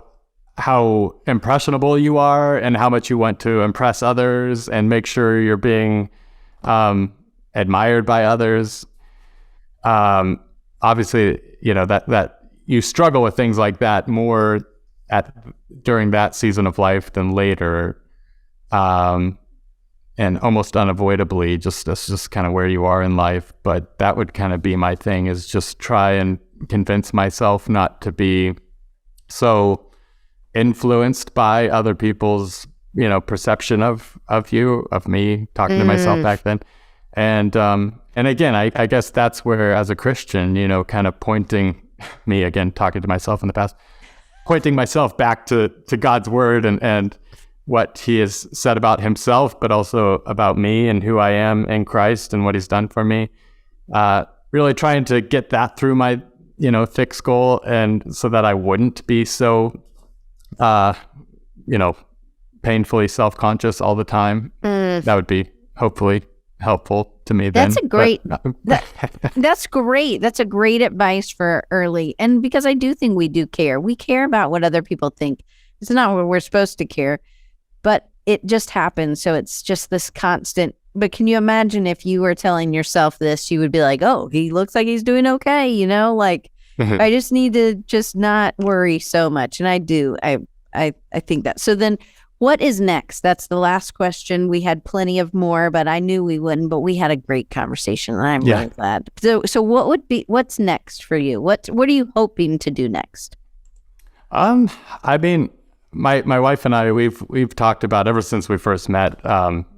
impressionable you are and how much you want to impress others and make sure you're being admired by others. Obviously, that you struggle with things like that more during that season of life than later, and almost unavoidably, that's just kind of where you are in life. But that would kind of be my thing, is just try and convince myself not to be so influenced by other people's, perception of me, talking to myself back then. And again, I guess that's where, as a Christian, kind of pointing me, again, talking to myself in the past, pointing myself back to God's word and what he has said about himself, but also about me and who I am in Christ and what he's done for me. Really trying to get that through my, thick skull, and so that I wouldn't be so, painfully self-conscious all the time. That would be hopefully helpful to me then. That's a great, that's great. That's a great advice for early. And because I do think we do care. We care about what other people think. It's not what we're supposed to care, but it just happens. So it's just this constant. But can you imagine if you were telling yourself this, you would be like, oh, he looks like he's doing okay. You know, like I just need to just not worry so much. And I do. I think that. So then what is next? That's the last question. We had plenty of more, but I knew we wouldn't, but we had a great conversation and I'm really glad. So what's next for you? What are you hoping to do next? I mean, my wife and I, we've talked about ever since we first met,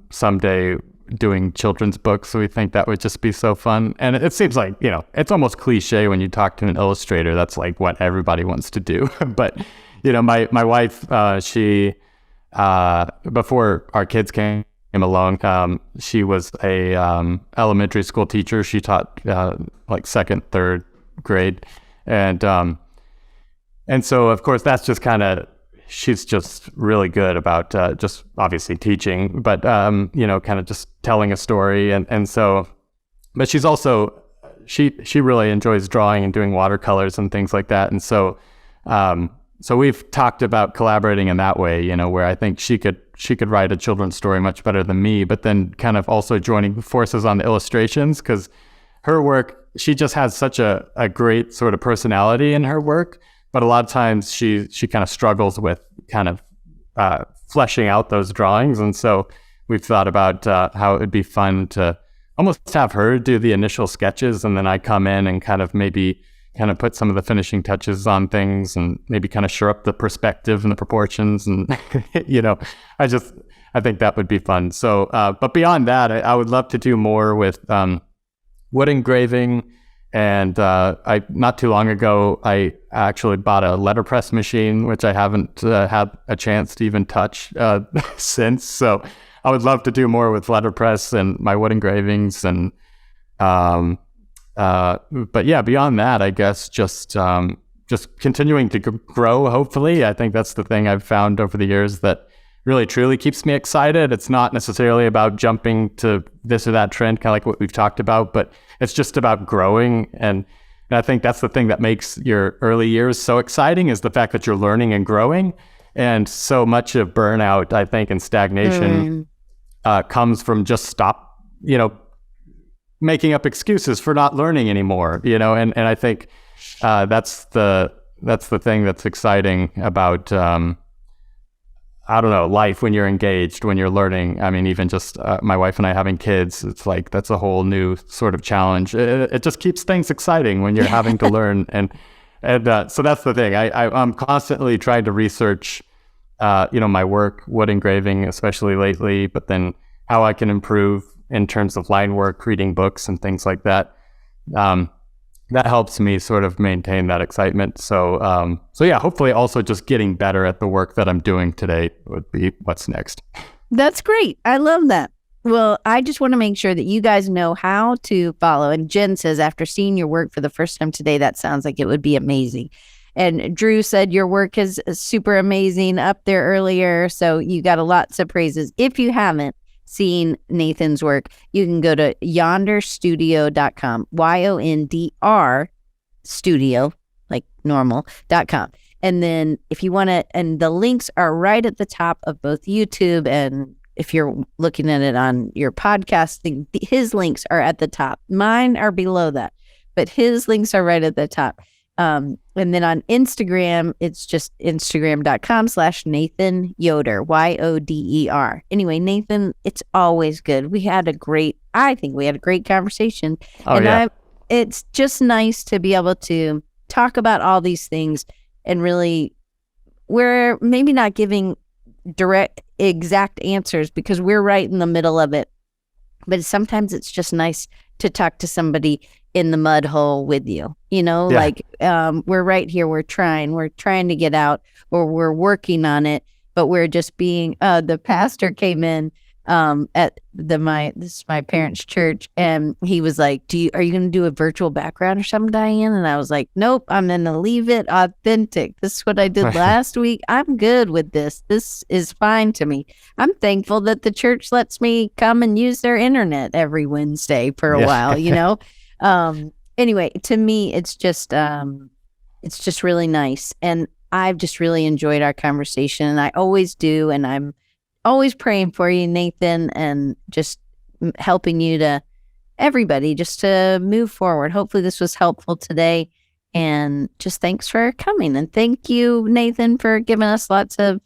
someday doing children's books. So we think that would just be so fun. And it seems like, you know, it's almost cliche when you talk to an illustrator. That's like what everybody wants to do. But, you know, my wife, she, before our kids came along, she was a elementary school teacher. She taught like second, third grade. And so, of course, that's just kind of, she's just really good about just obviously teaching, but, you know, kind of just telling a story. And so, but she's also, she really enjoys drawing and doing watercolors and things like that. And so, so we've talked about collaborating in that way, you know, where I think she could write a children's story much better than me, but then kind of also joining forces on the illustrations, because her work, she just has such a great sort of personality in her work. But a lot of times she kind of struggles with kind of fleshing out those drawings. And so we've thought about how it would be fun to almost have her do the initial sketches, and then I come in and kind of maybe kind of put some of the finishing touches on things and maybe kind of shore up the perspective and the proportions. And, you know, I think that would be fun. So, but beyond that, I would love to do more with wood engraving. And I not too long ago, I actually bought a letterpress machine, which I haven't had a chance to even touch since. So I would love to do more with letterpress and my wood engravings. And but yeah, beyond that, I guess just continuing to grow. Hopefully, I think that's the thing I've found over the years that really truly keeps me excited. It's not necessarily about jumping to this or that trend, kind of like what we've talked about, but it's just about growing. And I think that's the thing that makes your early years so exciting, is the fact that you're learning and growing. And so much of burnout, I think, and stagnation comes from just making up excuses for not learning anymore, you know. And I think that's the thing that's exciting about I don't know, life when you're engaged, when you're learning. I mean, even just my wife and I having kids, it's like that's a whole new sort of challenge. It just keeps things exciting when you're having to learn. And so that's the thing. I'm constantly trying to research, you know, my work, wood engraving, especially lately, but then how I can improve in terms of line work, reading books and things like that. That helps me sort of maintain that excitement. So yeah, hopefully also just getting better at the work that I'm doing today would be what's next. That's great. I love that. Well, I just want to make sure that you guys know how to follow. And Jen says, after seeing your work for the first time today, that sounds like it would be amazing. And Drew said your work is super amazing, up there earlier. So you got lots of praises. If you haven't seen Nathan's work, you can go to yonderstudio.com, YONDR studio, like normal.com. And then if you want to, and the links are right at the top of both YouTube, and if you're looking at it on your podcast thing, his links are at the top. Mine are below that, but his links are right at the top. And then on Instagram, it's just instagram.com/Nathan Yoder, YODER. Anyway, Nathan, it's always good. I think we had a great conversation. It's just nice to be able to talk about all these things, and really, we're maybe not giving direct, exact answers because we're right in the middle of it. But sometimes it's just nice to talk to somebody in the mud hole with you, you know, like we're right here. We're trying to get out, or we're working on it, but we're just being, the pastor came in at this is my parents' church, and he was like, are you going to do a virtual background or something, Diane? And I was like, nope, I'm going to leave it authentic. This is what I did last week. I'm good with this. This is fine to me. I'm thankful that the church lets me come and use their internet every Wednesday for a while, you know? Anyway, to me, it's just really nice. And I've just really enjoyed our conversation, and I always do. And I'm always praying for you, Nathan, and just helping you to everybody just to move forward. Hopefully this was helpful today. And just thanks for coming. And thank you, Nathan, for giving us lots of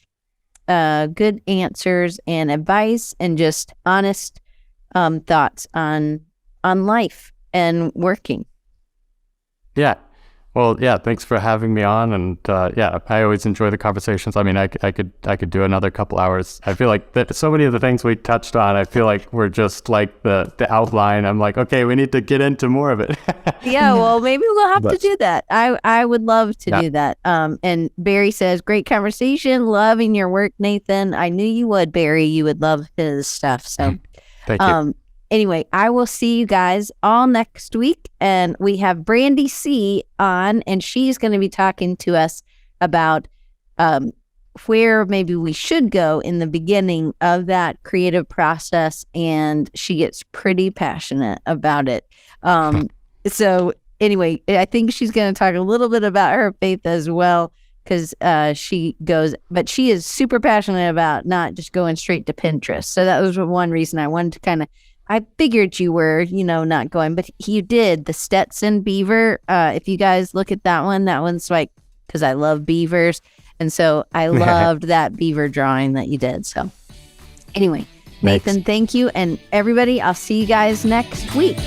good answers and advice and just honest thoughts on life and working. Yeah. Well, yeah, thanks for having me on. And yeah, I always enjoy the conversations. I mean, I could do another couple hours. I feel like that so many of the things we touched on, I feel like we're just like the outline. I'm like, okay, we need to get into more of it. Yeah, well, maybe we'll have to do that. I would love to do that. And Barry says, great conversation. Loving your work, Nathan. I knew you would, Barry. You would love his stuff. So thank you. Anyway, I will see you guys all next week. And we have Brandy C on, and she's going to be talking to us about where maybe we should go in the beginning of that creative process. And she gets pretty passionate about it. So anyway, I think she's going to talk a little bit about her faith as well, because she is super passionate about not just going straight to Pinterest. So that was one reason I wanted to I figured you were, not going, but you did the Stetson beaver. If you guys look at that one's like, because I love beavers. And so I loved that beaver drawing that you did. So anyway, Nathan, thank you. And everybody, I'll see you guys next week.